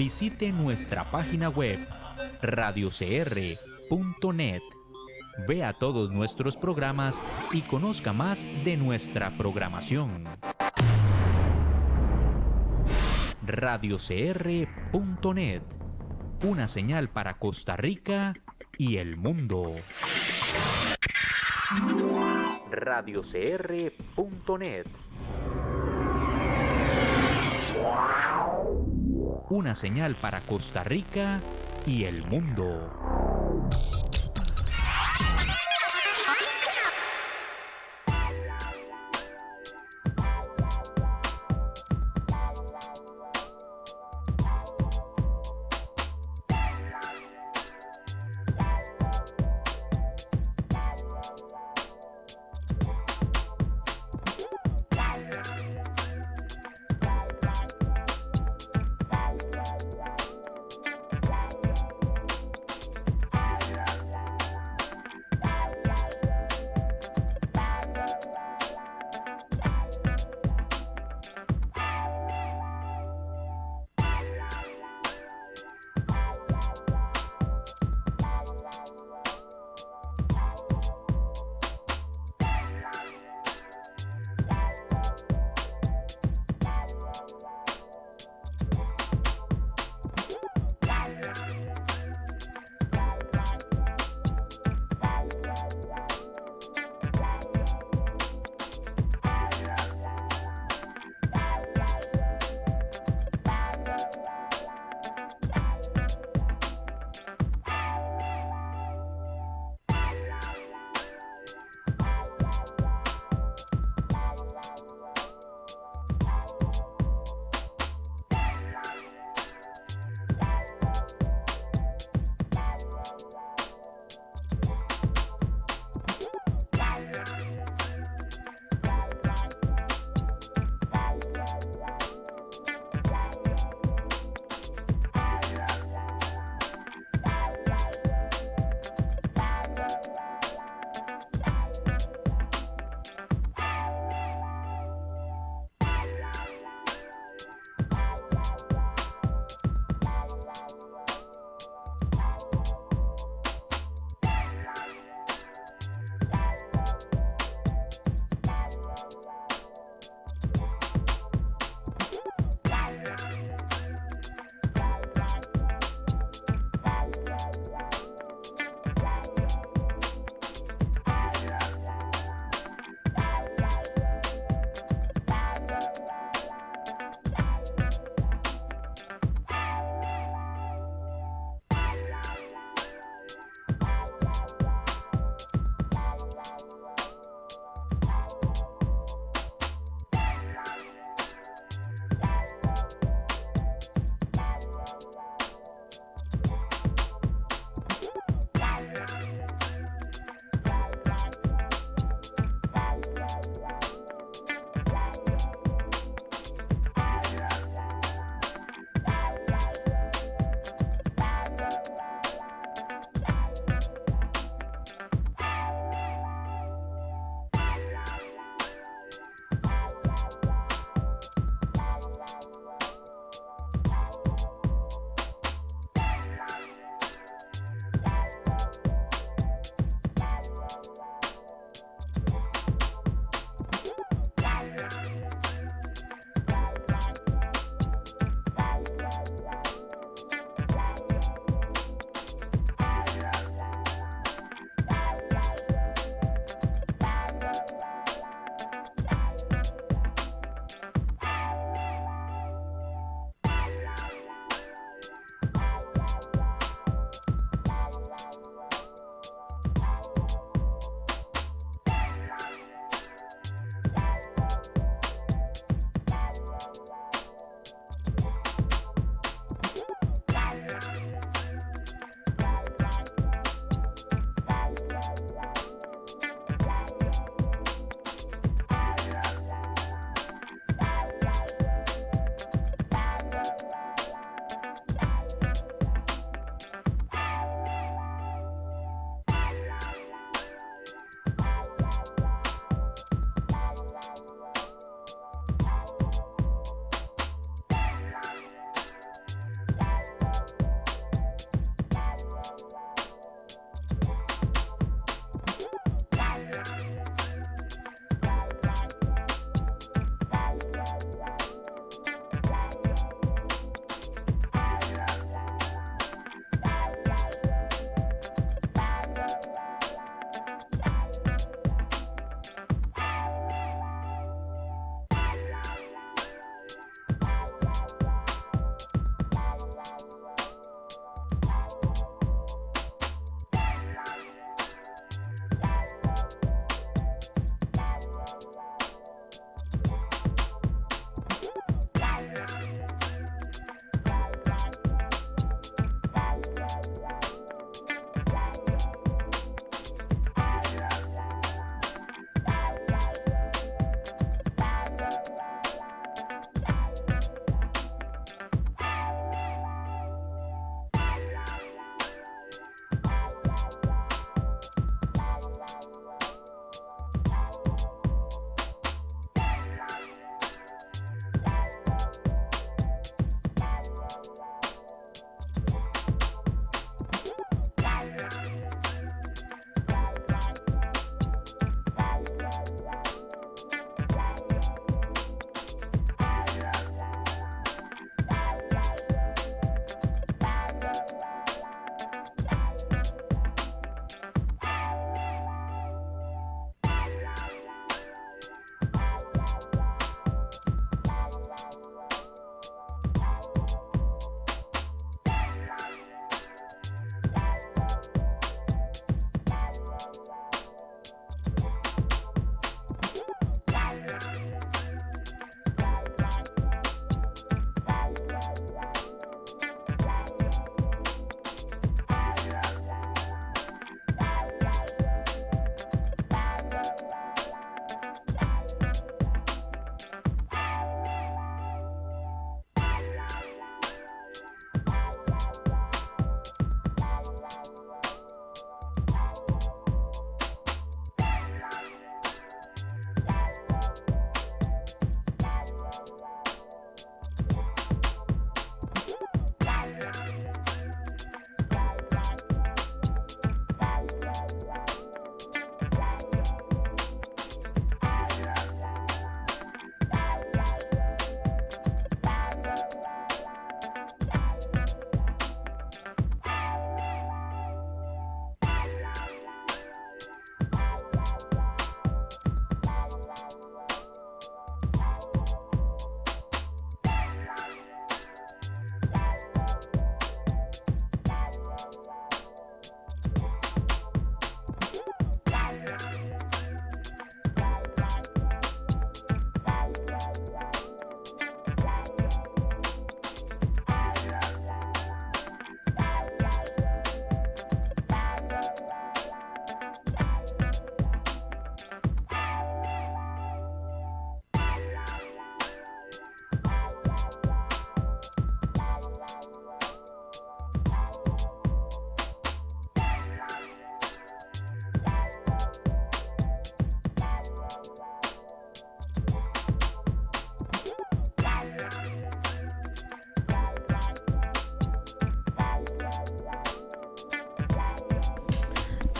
visite nuestra página web radiocr.net. Vea todos nuestros programas y conozca más de nuestra programación. radiocr.net, una señal para Costa Rica y el mundo. radiocr.net, una señal para Costa Rica y el mundo.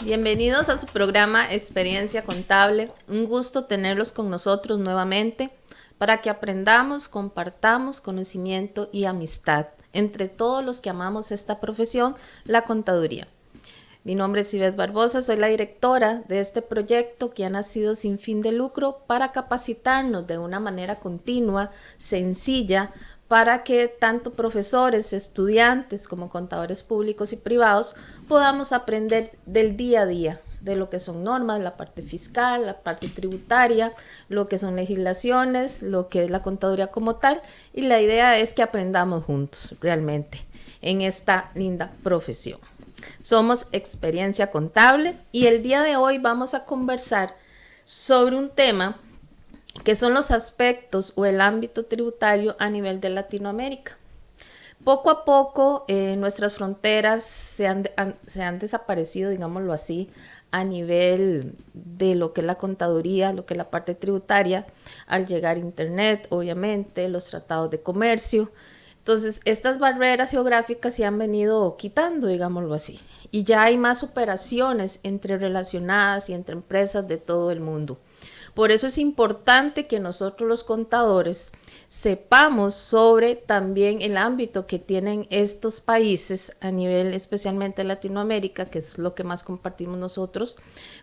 Bienvenidos a su programa Experiencia Contable. Un gusto tenerlos con nosotros nuevamente para que aprendamos, compartamos conocimiento y amistad entre todos los que amamos esta profesión, la contaduría. Mi nombre es Ivette Barbosa, soy la directora de este proyecto que ha nacido sin fin de lucro para capacitarnos de una manera continua, sencilla, para que tanto profesores, estudiantes como contadores públicos y privados podamos aprender del día a día, de lo que son normas, la parte fiscal, la parte tributaria, lo que son legislaciones, lo que es la contaduría como tal, y la idea es que aprendamos juntos realmente en esta linda profesión. Somos Experiencia Contable y el día de hoy vamos a conversar sobre un tema que son los aspectos o el ámbito tributario a nivel de Latinoamérica. Poco a poco nuestras fronteras se han desaparecido, digámoslo así, a nivel de lo que es la contaduría, lo que es la parte tributaria, al llegar a Internet, obviamente, los tratados de comercio. Entonces, estas barreras geográficas se han venido quitando, digámoslo así, y ya hay más operaciones entre relacionadas y entre empresas de todo el mundo. Por eso es importante que nosotros los contadores sepamos sobre también el ámbito que tienen estos países a nivel especialmente Latinoamérica, que es lo que más compartimos nosotros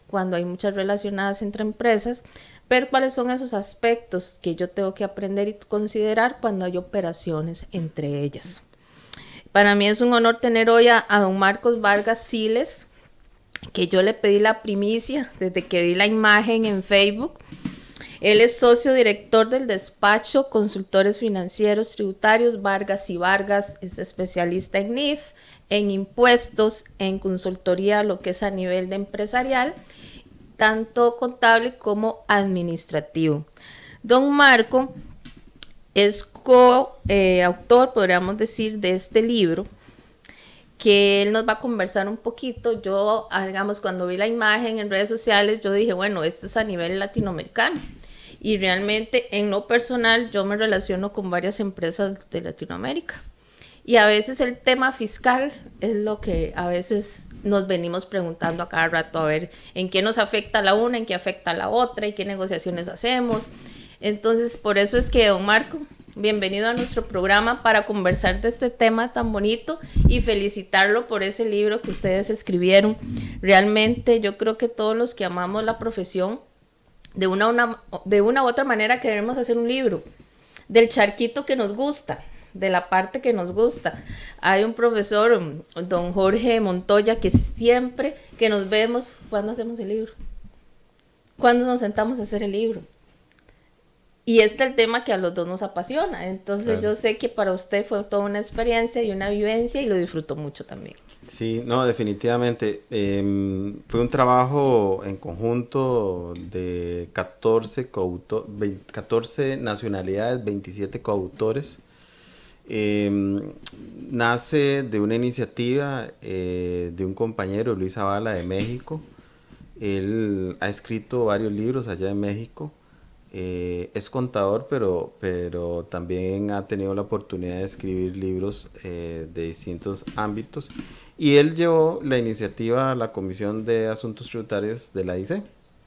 cuando hay muchas relacionadas entre empresas, ver cuáles son esos aspectos que yo tengo que aprender y considerar cuando hay operaciones entre ellas. Para mí es un honor tener hoy a don Marcos Vargas Siles, que yo le pedí la primicia desde que vi la imagen en Facebook. Él es socio director del despacho Consultores Financieros Tributarios Vargas y Vargas, es especialista en NIF, en impuestos, en consultoría, lo que es a nivel de empresarial, tanto contable como administrativo. Don Marco es coautor, podríamos decir, de este libro, que él nos va a conversar un poquito. Yo, digamos, cuando vi la imagen en redes sociales, yo dije, bueno, esto es a nivel latinoamericano. Y realmente, en lo personal, yo me relaciono con varias empresas de Latinoamérica. Y a veces el tema fiscal es lo que a veces nos venimos preguntando a cada rato, a ver en qué nos afecta la una, en qué afecta la otra y qué negociaciones hacemos. Entonces, por eso es que, don Marco, bienvenido a nuestro programa para conversar de este tema tan bonito y felicitarlo por ese libro que ustedes escribieron. Realmente yo creo que todos los que amamos la profesión, de una u otra manera queremos hacer un libro del charquito que nos gusta, de la parte que nos gusta. Hay un profesor, don Jorge Montoya, que siempre que nos vemos, ¿cuándo hacemos el libro? ¿Cuándo nos sentamos a hacer el libro? Y este es el tema que a los dos nos apasiona. Entonces claro, yo sé que para usted fue toda una experiencia y una vivencia y lo disfrutó mucho también. Sí, no, definitivamente. Fue un trabajo en conjunto de 14 nacionalidades, 27 coautores. Nace de una iniciativa de un compañero, Luis Zavala, de México. Él ha escrito varios libros allá en México. Es contador, pero también ha tenido la oportunidad de escribir libros de distintos ámbitos. Y él llevó la iniciativa a la Comisión de Asuntos Tributarios de la IC,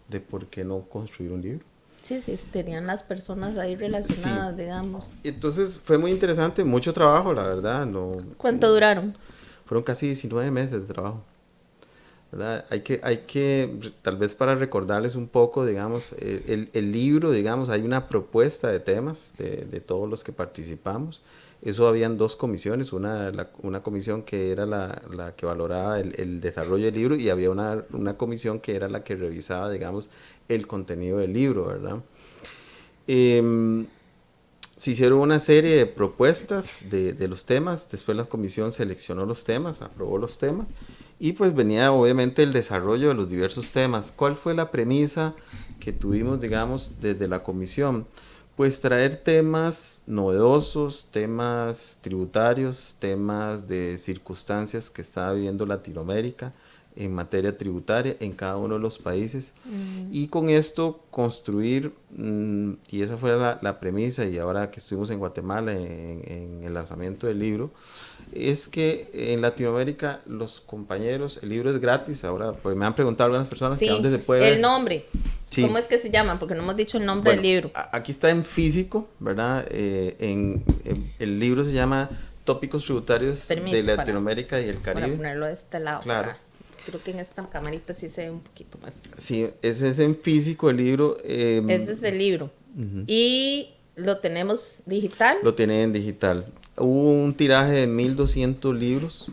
de por qué no construir un libro. Sí, tenían las personas ahí relacionadas, sí, digamos. Entonces fue muy interesante, mucho trabajo, la verdad. ¿Cuánto duraron? Fueron casi 19 meses de trabajo. ¿Verdad? Hay que, tal vez para recordarles un poco, digamos, el libro, digamos, hay una propuesta de temas de todos los que participamos. Eso habían dos comisiones, una comisión que era la que valoraba el desarrollo del libro y había una comisión que era la que revisaba, digamos, el contenido del libro, ¿verdad? Se hicieron una serie de propuestas de los temas, después la comisión seleccionó los temas, aprobó los temas, y pues venía obviamente el desarrollo de los diversos temas. ¿Cuál fue la premisa que tuvimos, digamos, desde la comisión? Pues traer temas novedosos, temas tributarios, temas de circunstancias que estaba viviendo Latinoamérica, en materia tributaria en cada uno de los países y con esto construir, y esa fue la premisa, y ahora que estuvimos en Guatemala en el lanzamiento del libro, es que en Latinoamérica los compañeros, el libro es gratis, ahora pues me han preguntado algunas personas que Sí, dónde se puede ver. el nombre. Sí. ¿Cómo es que se llama? Porque no hemos dicho el nombre del libro. Aquí está en físico, ¿verdad? El libro se llama Tópicos Tributarios de Latinoamérica y el Caribe. Para ponerlo de este lado. Claro. Creo que en esta camarita sí se ve un poquito más. Sí, ese es en físico el libro. Ese es el libro. ¿Y lo tenemos digital? Lo tiene en digital. Hubo un tiraje de 1.200 libros.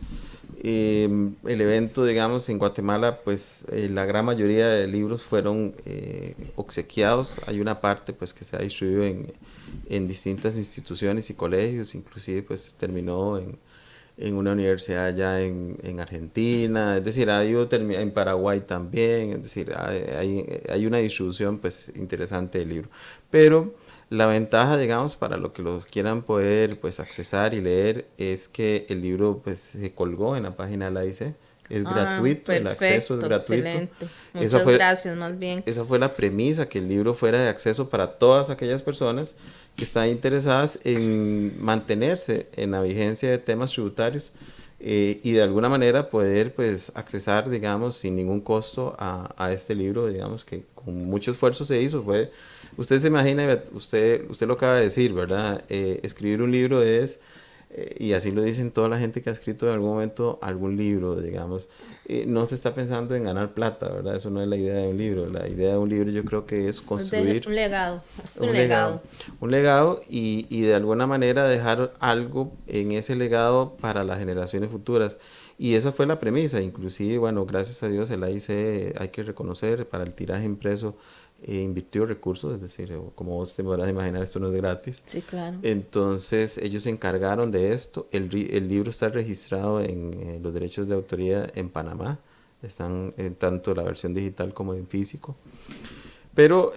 El evento, digamos, en Guatemala, pues la gran mayoría de libros fueron obsequiados. Hay una parte pues que se ha distribuido en distintas instituciones y colegios, inclusive pues terminó en una universidad allá en Argentina, es decir, ha ido en Paraguay también, es decir, hay una distribución pues interesante del libro. Pero la ventaja, digamos, para los que los quieran poder pues accesar y leer es que el libro pues se colgó en la página de la AIC. Es gratuito, perfecto, el acceso es gratuito. Excelente. Muchas gracias, más bien. Esa fue la premisa, que el libro fuera de acceso para todas aquellas personas que están interesadas en mantenerse en la vigencia de temas tributarios y de alguna manera poder pues accesar, digamos, sin ningún costo a este libro, digamos, que con mucho esfuerzo se hizo. Usted se imagina, usted lo acaba de decir, ¿verdad? Escribir un libro es... y así lo dicen toda la gente que ha escrito en algún momento algún libro, digamos, no se está pensando en ganar plata, ¿verdad? Eso no es la idea de un libro. La idea de un libro yo creo que es construir un legado, un legado y de alguna manera dejar algo en ese legado para las generaciones futuras. Y esa fue la premisa. Inclusive, bueno, gracias a Dios el AIC, hay que reconocer, para el tiraje impreso invirtió recursos, es decir, como vos te podrás imaginar, esto no es gratis. Sí, claro. Entonces ellos se encargaron de esto. El libro está registrado en los derechos de autoría en Panamá, están en tanto la versión digital como en físico. Pero,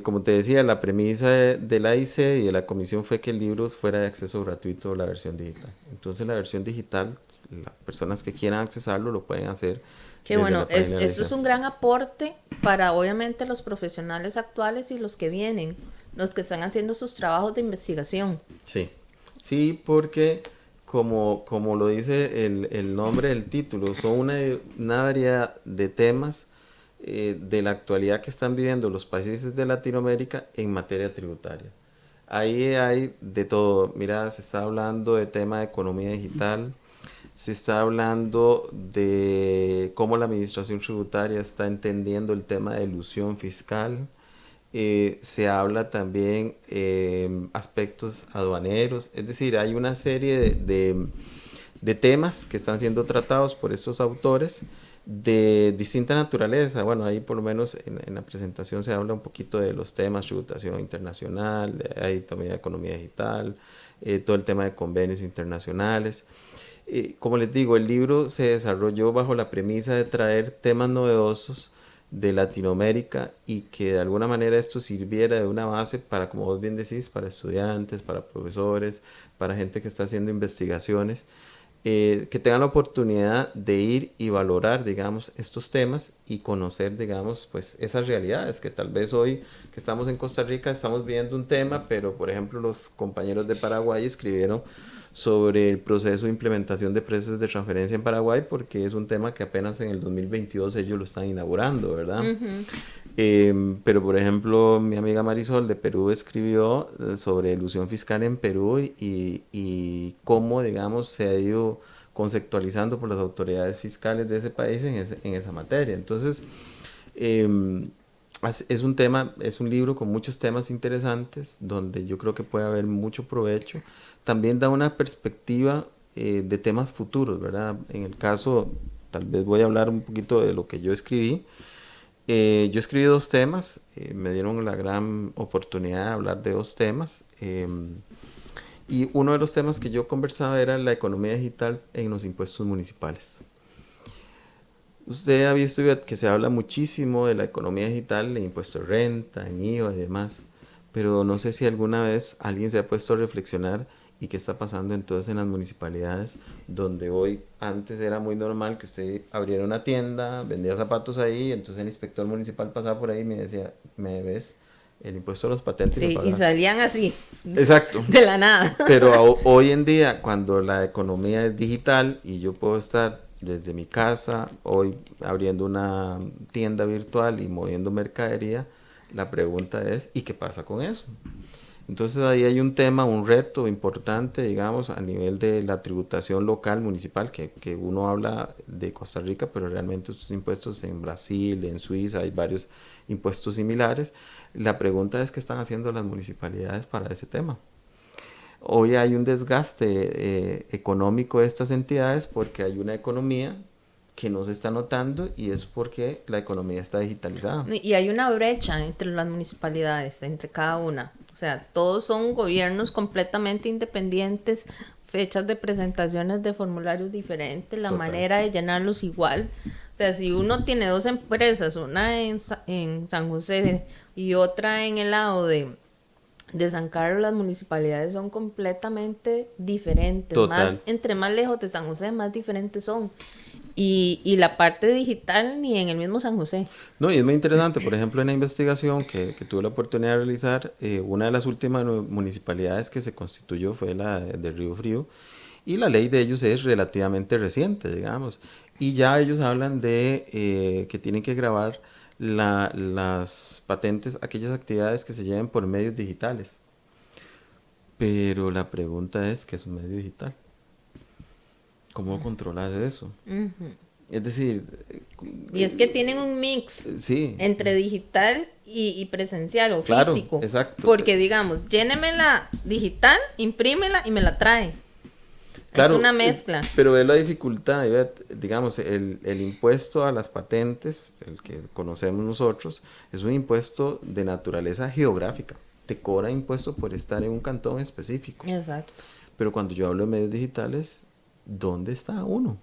como te decía, la premisa de la AIC y de la comisión fue que el libro fuera de acceso gratuito, la versión digital. Entonces la versión digital, las personas que quieran accesarlo lo pueden hacer. Qué bueno, esto es un gran aporte para obviamente los profesionales actuales y los que vienen, los que están haciendo sus trabajos de investigación. Sí, sí, porque como lo dice el nombre del título, son una variedad de temas de la actualidad que están viviendo los países de Latinoamérica en materia tributaria. Ahí hay de todo. Mira, se está hablando de tema de economía digital, se está hablando de cómo la administración tributaria está entendiendo el tema de elusión fiscal. Se habla también aspectos aduaneros, es decir, hay una serie de temas que están siendo tratados por estos autores de distinta naturaleza. Bueno, ahí por lo menos en la presentación se habla un poquito de los temas, tributación internacional, hay también economía digital, todo el tema de convenios internacionales. Como les digo, el libro se desarrolló bajo la premisa de traer temas novedosos de Latinoamérica y que de alguna manera esto sirviera de una base para, como vos bien decís, para estudiantes, para profesores, para gente que está haciendo investigaciones, que tengan la oportunidad de ir y valorar, digamos, estos temas y conocer, digamos, pues esas realidades que tal vez hoy que estamos en Costa Rica estamos viendo un tema, pero por ejemplo los compañeros de Paraguay escribieron sobre el proceso de implementación de precios de transferencia en Paraguay, porque es un tema que apenas en el 2022 ellos lo están inaugurando, ¿verdad? Pero por ejemplo, mi amiga Marisol de Perú escribió sobre elusión fiscal en Perú y cómo, digamos, se ha ido conceptualizando por las autoridades fiscales de ese país en esa materia. Entonces, es un tema, es un libro con muchos temas interesantes, donde yo creo que puede haber mucho provecho. También da una perspectiva de temas futuros, ¿verdad? En el caso, tal vez voy a hablar un poquito de lo que yo escribí. Yo escribí 2 temas, me dieron la gran oportunidad de hablar de 2 temas. Y uno de los temas que yo conversaba era la economía digital en los impuestos municipales. Usted ha visto que se habla muchísimo de la economía digital, en impuesto de renta, en IVA y demás, pero no sé si alguna vez alguien se ha puesto a reflexionar y qué está pasando entonces en las municipalidades, donde hoy antes era muy normal que usted abriera una tienda, vendía zapatos ahí, entonces el inspector municipal pasaba por ahí y me decía, ¿me ves el impuesto a los patentes? Sí, y salían así. Exacto. De la nada. Pero hoy en día, cuando la economía es digital y yo puedo estar desde mi casa, hoy abriendo una tienda virtual y moviendo mercadería, la pregunta es, ¿y qué pasa con eso? Entonces ahí hay un tema, un reto importante, digamos, a nivel de la tributación local, municipal, que uno habla de Costa Rica, pero realmente estos impuestos en Brasil, en Suiza, hay varios impuestos similares. La pregunta es, ¿qué están haciendo las municipalidades para ese tema? Hoy hay un desgaste económico de estas entidades porque hay una economía que no se está notando y es porque la economía está digitalizada. Y hay una brecha entre las municipalidades, entre cada una. O sea, todos son gobiernos completamente independientes, fechas de presentaciones de formularios diferentes, la Total. manera de llenarlos igual. O sea, si uno tiene dos empresas, una en San José y otra en el lado de San Carlos, las municipalidades son completamente diferentes. Total. Más, entre más lejos de San José, más diferentes son. Y la parte digital ni en el mismo San José. No, y es muy interesante, por ejemplo, en la investigación que tuve la oportunidad de realizar, una de las últimas municipalidades que se constituyó fue la de Río Frío, y la ley de ellos es relativamente reciente, digamos, y ya ellos hablan de que tienen que grabar las patentes, aquellas actividades que se lleven por medios digitales. Pero la pregunta es, ¿qué es un medio digital? ¿Cómo controlas eso? Ujú. Es decir, Y es que tienen un mix sí, entre digital y presencial o claro, físico. exacto. Porque digamos, llénemela digital, imprímela y me la trae. Claro, es una mezcla. Pero ve la dificultad, digamos, el impuesto a las patentes, el que conocemos nosotros, es un impuesto de naturaleza geográfica. Te cobra impuesto por estar en un cantón específico. Exacto. Pero cuando yo hablo de medios digitales, ¿dónde está uno?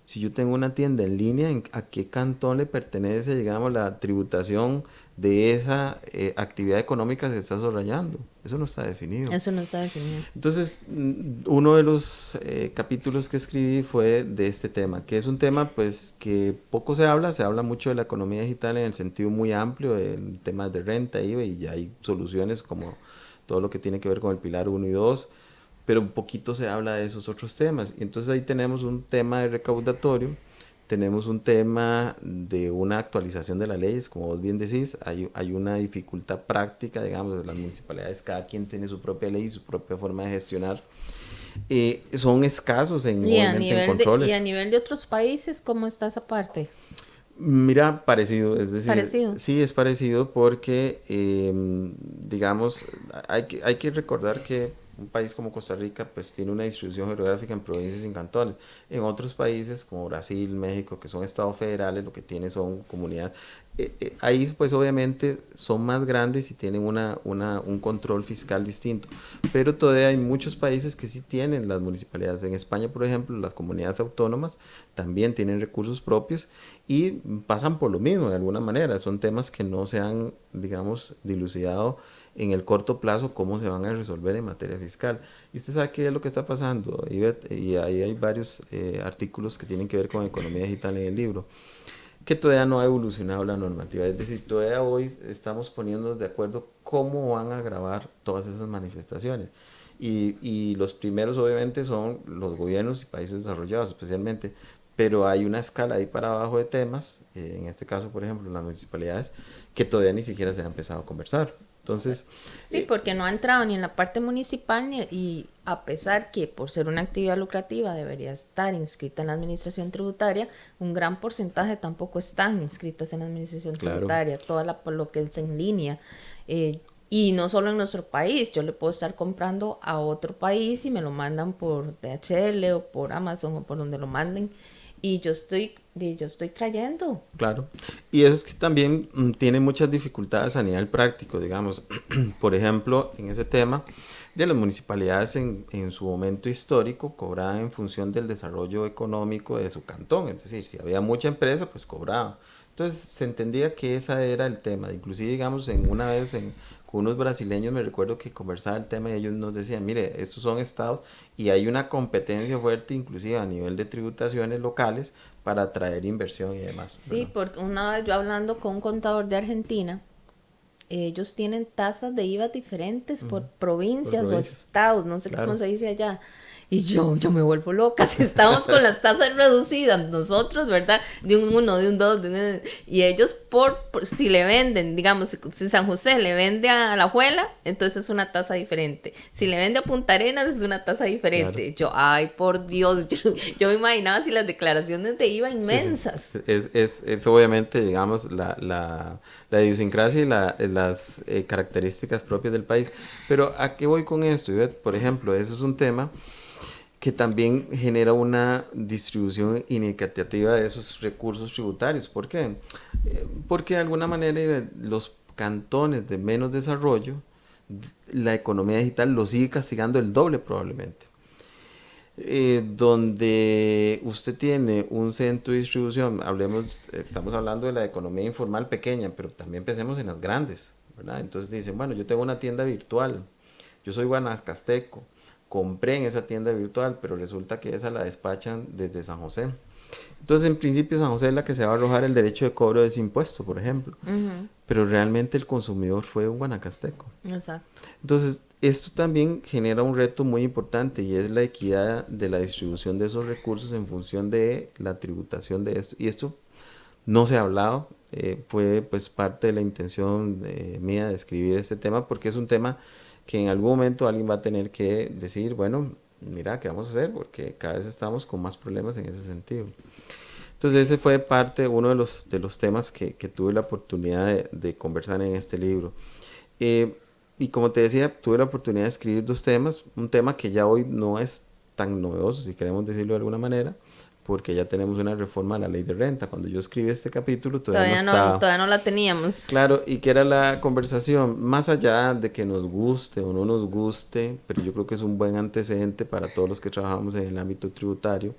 Si yo tengo una tienda en línea, ¿a qué cantón le pertenece, digamos, la tributación de esa actividad económica que se está desarrollando? Eso no está definido. Eso no está definido. Entonces, uno de los capítulos que escribí fue de este tema, que es un tema pues que poco se habla mucho de la economía digital en el sentido muy amplio, en temas de renta, IVA, y ya hay soluciones como todo lo que tiene que ver con el pilar 1 y 2, pero un poquito se habla de esos otros temas. Y entonces ahí tenemos un tema de recaudatorio, tenemos un tema de una actualización de las leyes, como vos bien decís, hay una dificultad práctica, digamos, de las municipalidades, cada quien tiene su propia ley, su propia forma de gestionar. Son escasos en controles. Y a nivel de otros países, ¿cómo está esa parte? Mira, parecido, es decir, ¿Parecido? sí es parecido porque, digamos, hay que recordar que un país como Costa Rica pues tiene una distribución geográfica en provincias y en cantones. En otros países como Brasil, México, que son estados federales, lo que tienen son comunidades. Ahí pues obviamente son más grandes y tienen un control fiscal distinto, pero todavía hay muchos países que sí tienen las municipalidades. En España, por ejemplo, las comunidades autónomas también tienen recursos propios y pasan por lo mismo de alguna manera. Son temas que no se han, digamos, dilucidado en el corto plazo cómo se van a resolver en materia fiscal. Y usted sabe qué es lo que está pasando, Ivette, y ahí hay varios artículos que tienen que ver con economía digital en el libro, que todavía no ha evolucionado la normativa. Es decir, todavía hoy estamos poniéndonos de acuerdo cómo van a grabar todas esas manifestaciones. Y los primeros obviamente son los gobiernos y países desarrollados especialmente, pero hay una escala ahí para abajo de temas, en este caso por ejemplo las municipalidades, que todavía ni siquiera se ha empezado a conversar. Entonces, sí, porque no ha entrado ni en la parte municipal y a pesar que por ser una actividad lucrativa debería estar inscrita en la administración tributaria, un gran porcentaje tampoco están inscritas en la administración tributaria, por lo que es en línea. Y no solo en nuestro país, yo le puedo estar comprando a otro país y me lo mandan por DHL o por Amazon o por donde lo manden y yo estoy trayendo. Claro, y eso es que también tiene muchas dificultades a nivel práctico, digamos. Por ejemplo, en ese tema de las municipalidades en su momento histórico cobraban en función del desarrollo económico de su cantón, es decir, si había mucha empresa, pues cobraban. Entonces se entendía que ese era el tema, inclusive digamos una vez con unos brasileños me recuerdo que conversaba el tema y ellos nos decían, mire, estos son estados y hay una competencia fuerte inclusive a nivel de tributaciones locales para atraer inversión y demás. Sí, ¿verdad? porque una vez yo hablando con un contador de Argentina, ellos tienen tasas de IVA diferentes por provincias o provincias. estados, no sé Claro. cómo se dice allá. Y yo me vuelvo loca, si estamos con las tasas reducidas, nosotros, ¿verdad? De un 1, de un 2, y ellos si le venden, digamos, si San José le vende a Alajuela, entonces es una tasa diferente. Si le vende a Punta Arenas es una tasa diferente. Claro. Yo, ay, por Dios, yo me imaginaba si las declaraciones de IVA inmensas. Sí, sí. Es obviamente, digamos, la idiosincrasia y las características propias del país. Pero ¿a qué voy con esto, Ivette? Por ejemplo, eso es un tema que también genera una distribución inequitativa de esos recursos tributarios. ¿Por qué? Porque de alguna manera los cantones de menos desarrollo, la economía digital los sigue castigando el doble probablemente. Donde usted tiene un centro de distribución, estamos hablando de la economía informal pequeña, pero también pensemos en las grandes, ¿verdad? Entonces dicen, bueno, yo tengo una tienda virtual, yo soy guanacasteco, compré en esa tienda virtual, pero resulta que esa la despachan desde San José. Entonces, en principio, San José es la que se va a arrojar el derecho de cobro de ese impuesto, por ejemplo. Pero realmente el consumidor fue un guanacasteco. Exacto. Entonces, esto también genera un reto muy importante y es la equidad de la distribución de esos recursos en función de la tributación de esto. Y esto no se ha hablado, fue pues parte de la intención mía de escribir este tema porque es un tema que en algún momento alguien va a tener que decir, bueno, mira, ¿qué vamos a hacer? Porque cada vez estamos con más problemas en ese sentido. Entonces ese fue uno de los temas que tuve la oportunidad de conversar en este libro. Y como te decía, tuve la oportunidad de escribir dos temas, un tema que ya hoy no es tan novedoso, si queremos decirlo de alguna manera, porque ya tenemos una reforma a la ley de renta. Cuando yo escribí este capítulo todavía no estaba. Todavía no la teníamos. Claro, y que era la conversación, más allá de que nos guste o no nos guste, pero yo creo que es un buen antecedente para todos los que trabajamos en el ámbito tributario.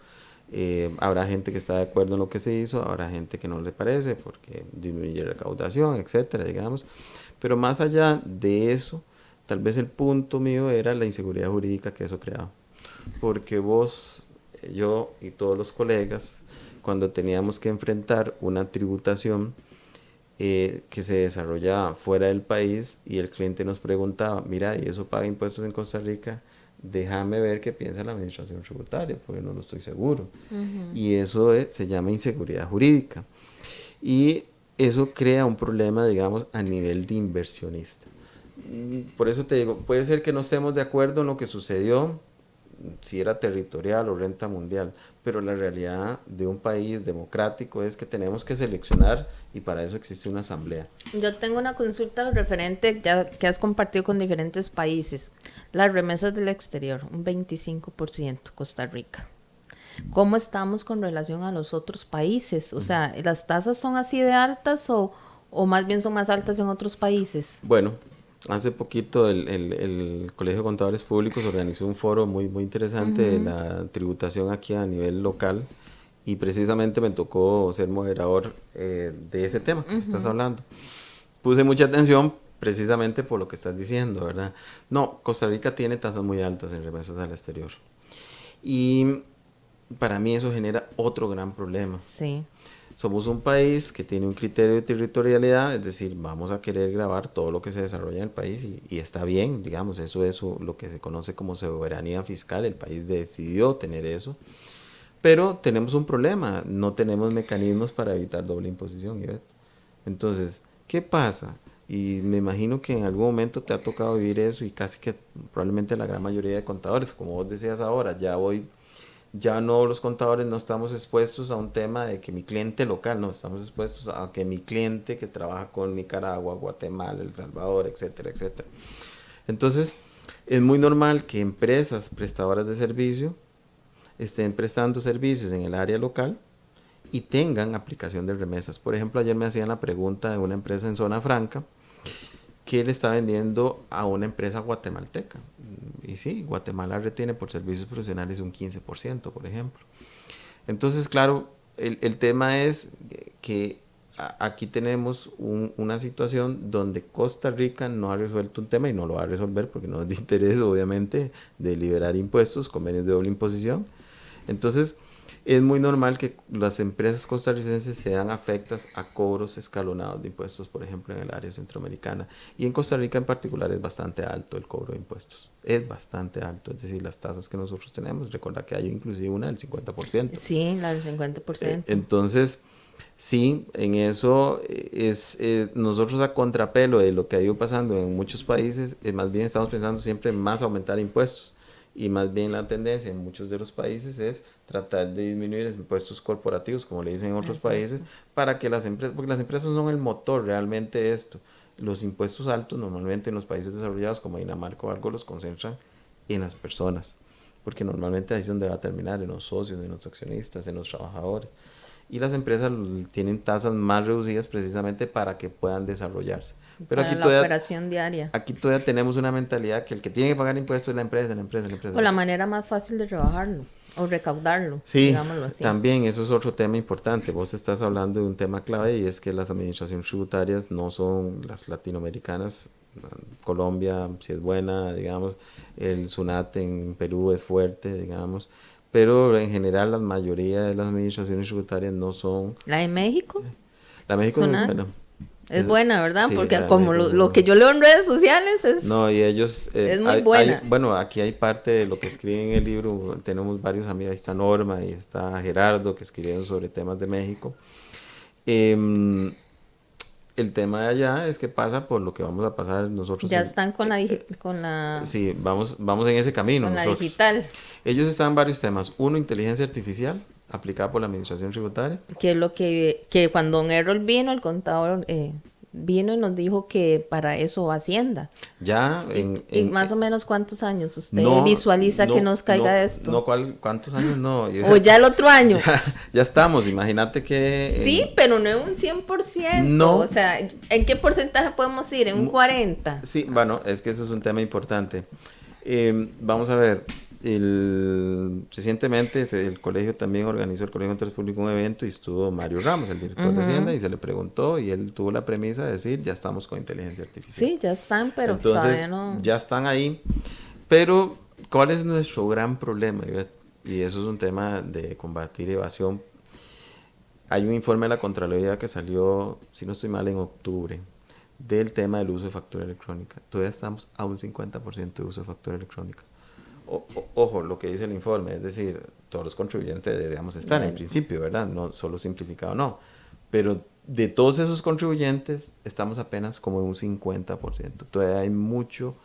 Habrá gente que está de acuerdo en lo que se hizo, habrá gente que no le parece porque disminuye la recaudación, etcétera, digamos. Pero más allá de eso, tal vez el punto mío era la inseguridad jurídica que eso creaba. Porque vos, yo y todos los colegas, cuando teníamos que enfrentar una tributación que se desarrollaba fuera del país y el cliente nos preguntaba, mira, ¿y eso paga impuestos en Costa Rica? Déjame ver qué piensa la administración tributaria, porque no lo estoy seguro. Y eso se llama inseguridad jurídica. Y eso crea un problema, digamos, a nivel de inversionista. Por eso te digo, puede ser que no estemos de acuerdo en lo que sucedió, si era territorial o renta mundial, pero la realidad de un país democrático es que tenemos que seleccionar y para eso existe una asamblea. Yo tengo una consulta referente ya que has compartido con diferentes países. Las remesas del exterior, un 25%, Costa Rica. ¿Cómo estamos con relación a los otros países? O sea, ¿las tasas son así de altas o más bien son más altas en otros países? Bueno, hace poquito el Colegio de Contadores Públicos organizó un foro muy interesante de la tributación aquí a nivel local y precisamente me tocó ser moderador de ese tema que estás hablando. Puse mucha atención precisamente por lo que estás diciendo, ¿verdad? No, Costa Rica tiene tasas muy altas en remesas al exterior y para mí eso genera otro gran problema. Sí. Somos un país que tiene un criterio de territorialidad, es decir, vamos a querer grabar todo lo que se desarrolla en el país y está bien, digamos, eso es lo que se conoce como soberanía fiscal, el país decidió tener eso, pero tenemos un problema, no tenemos mecanismos para evitar doble imposición, Ivette. Entonces, ¿qué pasa? Y me imagino que en algún momento te ha tocado vivir eso y casi que probablemente la gran mayoría de contadores, como vos decías ahora, ya no, los contadores no estamos expuestos a un tema de que mi cliente local, no, estamos expuestos a que mi cliente que trabaja con Nicaragua, Guatemala, El Salvador, etcétera, etcétera. Entonces, es muy normal que empresas prestadoras de servicio estén prestando servicios en el área local y tengan aplicación de remesas. Por ejemplo, ayer me hacían la pregunta de una empresa en Zona Franca que le está vendiendo a una empresa guatemalteca. sí, Guatemala retiene por servicios profesionales un 15%, por ejemplo. Entonces, claro, el tema es que aquí tenemos una situación donde Costa Rica no ha resuelto un tema y no lo va a resolver porque no es de interés, obviamente, de liberar impuestos, convenios de doble imposición. Entonces, es muy normal que las empresas costarricenses sean afectas a cobros escalonados de impuestos, por ejemplo, en el área centroamericana. Y en Costa Rica en particular es bastante alto el cobro de impuestos. Es bastante alto, es decir, las tasas que nosotros tenemos, recuerda que hay inclusive una del 50%. Sí, la del 50%. Entonces, sí, en eso nosotros a contrapelo de lo que ha ido pasando en muchos países, más bien estamos pensando siempre en más aumentar impuestos. Y más bien la tendencia en muchos de los países es tratar de disminuir los impuestos corporativos, como le dicen en otros países, para que las empresas, porque las empresas son el motor realmente de esto. Los impuestos altos normalmente en los países desarrollados como Dinamarca o algo los concentran en las personas, porque normalmente ahí es donde va a terminar, en los socios, en los accionistas, en los trabajadores. Y las empresas tienen tasas más reducidas precisamente para que puedan desarrollarse. Pero para aquí la todavía, operación diaria. aquí todavía tenemos una mentalidad que el que tiene que pagar impuestos es la empresa. O la manera más fácil de rebajarlo o recaudarlo, sí, digámoslo así. también eso es otro tema importante. Vos estás hablando de un tema clave y es que las administraciones tributarias no son las latinoamericanas. Colombia sí es buena, digamos, el SUNAT en Perú es fuerte, digamos, pero en general la mayoría de las administraciones tributarias no son... ¿La de México? La de México SUNAT. bueno, es buena, ¿verdad? sí, porque la como México lo que yo leo en redes sociales es... No, y ellos... es muy buena. Bueno, aquí hay parte de lo que escriben en el libro, tenemos varios amigos, ahí está Norma y está Gerardo, que escribieron sobre temas de México. El tema de allá es que pasa por lo que vamos a pasar nosotros. Ya están con la sí, vamos en ese camino. Con nosotros. la digital. Ellos están en varios temas. Uno, inteligencia artificial, aplicada por la administración tributaria. Que es lo que cuando Don Errol vino, el contador vino y nos dijo que para eso Hacienda. Ya y más o menos ¿cuántos años usted visualiza que nos caiga esto? No, ¿cuántos años no? O ya el otro año. Ya estamos, imagínate que... Sí, pero no en un 100%. No. O sea, ¿en qué porcentaje podemos ir? ¿En un 40%? Sí, bueno, es que eso es un tema importante. Vamos a ver, recientemente el colegio también organizó, el Colegio de Interés Público, un evento y estuvo Mario Ramos, el director de Hacienda, y se le preguntó y él tuvo la premisa de decir, ya estamos con inteligencia artificial. Sí, ya están, pero entonces, todavía no. Ya están ahí, pero ¿cuál es nuestro gran problema? Y eso es un tema de combatir evasión. Hay un informe de la Contraloría que salió, si no estoy mal, en octubre, del tema del uso de factura electrónica. Todavía estamos a un 50% de uso de factura electrónica. Ojo, lo que dice el informe, es decir, todos los contribuyentes deberíamos estar en principio, ¿verdad? No solo simplificado, no. Pero de todos esos contribuyentes, estamos apenas como en un 50%. Todavía hay mucho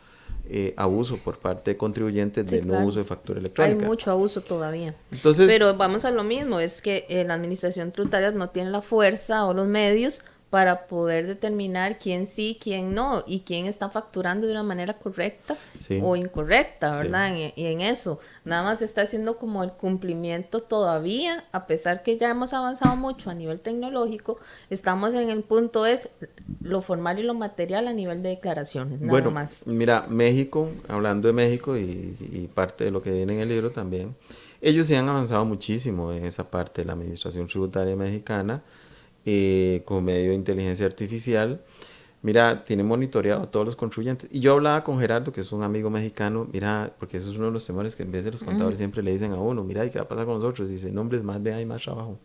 abuso por parte de contribuyentes del no uso de factura electrónica. Hay mucho abuso todavía. Entonces, pero vamos a lo mismo, es que la administración tributaria no tiene la fuerza o los medios para poder determinar quién sí, quién no, y quién está facturando de una manera correcta o incorrecta, ¿verdad? Sí. Y en eso, nada más se está haciendo como el cumplimiento todavía, a pesar que ya hemos avanzado mucho a nivel tecnológico, estamos en el punto es lo formal y lo material a nivel de declaraciones, nada más. Mira, México, hablando de México y parte de lo que viene en el libro también, ellos sí han avanzado muchísimo en esa parte de la administración tributaria mexicana, con medio de inteligencia artificial. Mira, tiene monitoreado a todos los contribuyentes. Y yo hablaba con Gerardo, que es un amigo mexicano, mira, porque eso es uno de los temores que en vez de los contadores siempre le dicen a uno, mira, ¿y qué va a pasar con nosotros? Dice, no, hombre, más bien hay más trabajo.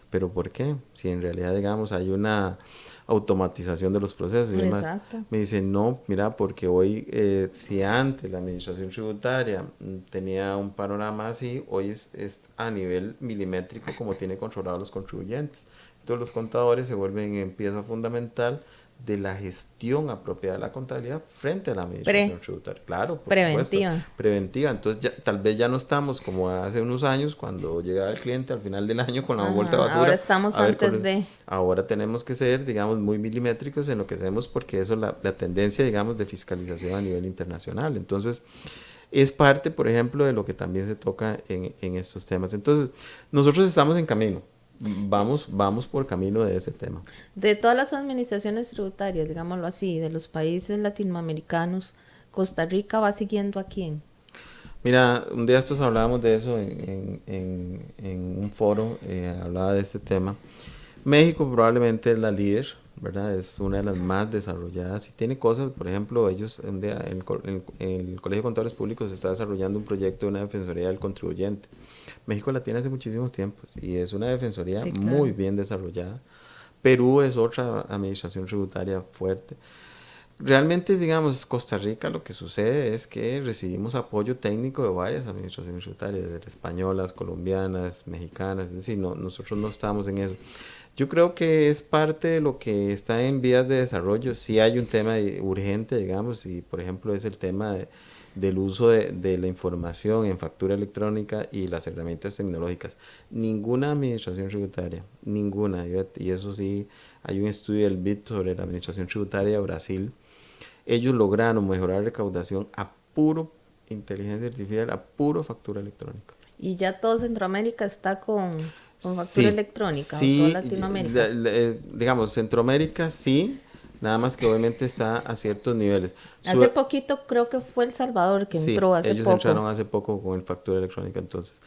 ¿Pero por qué? Si en realidad, digamos, hay una automatización de los procesos y demás. Me dice, no, mira, porque hoy, si antes la administración tributaria tenía un panorama así, hoy es a nivel milimétrico como tiene controlados los contribuyentes. Entonces los contadores se vuelven en pieza fundamental de la gestión apropiada de la contabilidad frente a la administración tributaria. Claro, por supuesto. Preventiva. Entonces ya, tal vez ya no estamos como hace unos años cuando llegaba el cliente al final del año con la bolsa de basura. Ahora estamos antes de... Ahora tenemos que ser, digamos, muy milimétricos en lo que hacemos porque eso es la tendencia, digamos, de fiscalización a nivel internacional. Entonces, es parte, por ejemplo, de lo que también se toca en estos temas. Entonces, nosotros estamos en camino. Vamos por camino de ese tema. De todas las administraciones tributarias, digámoslo así, de los países latinoamericanos, ¿Costa Rica va siguiendo a quién? Mira, un día estos hablábamos de eso en un foro, hablaba de este tema. México probablemente es la líder, ¿verdad? Es una de las más desarrolladas y tiene cosas, por ejemplo, ellos, un día en el Colegio de Contadores Públicos se está desarrollando un proyecto de una defensoría del contribuyente. México la tiene hace muchísimos tiempos y es una defensoría Sí, muy claro. bien desarrollada. Perú es otra administración tributaria fuerte. Realmente, digamos, Costa Rica lo que sucede es que recibimos apoyo técnico de varias administraciones tributarias, de españolas, colombianas, mexicanas, es decir, no, nosotros no estamos en eso. Yo creo que es parte de lo que está en vías de desarrollo. Sí hay un tema urgente, digamos, y por ejemplo es el tema del uso de la información en factura electrónica y las herramientas tecnológicas. Ninguna administración tributaria, ninguna, y eso sí, hay un estudio del BIT sobre la administración tributaria de Brasil. Ellos lograron mejorar recaudación a puro inteligencia artificial, a puro factura electrónica. Y ya todo Centroamérica está con factura Sí, electrónica, o toda sí, Latinoamérica. digamos, Centroamérica sí, nada más que obviamente está a ciertos niveles. Hace poquito creo que fue El Salvador que Sí, entró hace ellos poco. entraron hace poco con el factura electrónica entonces.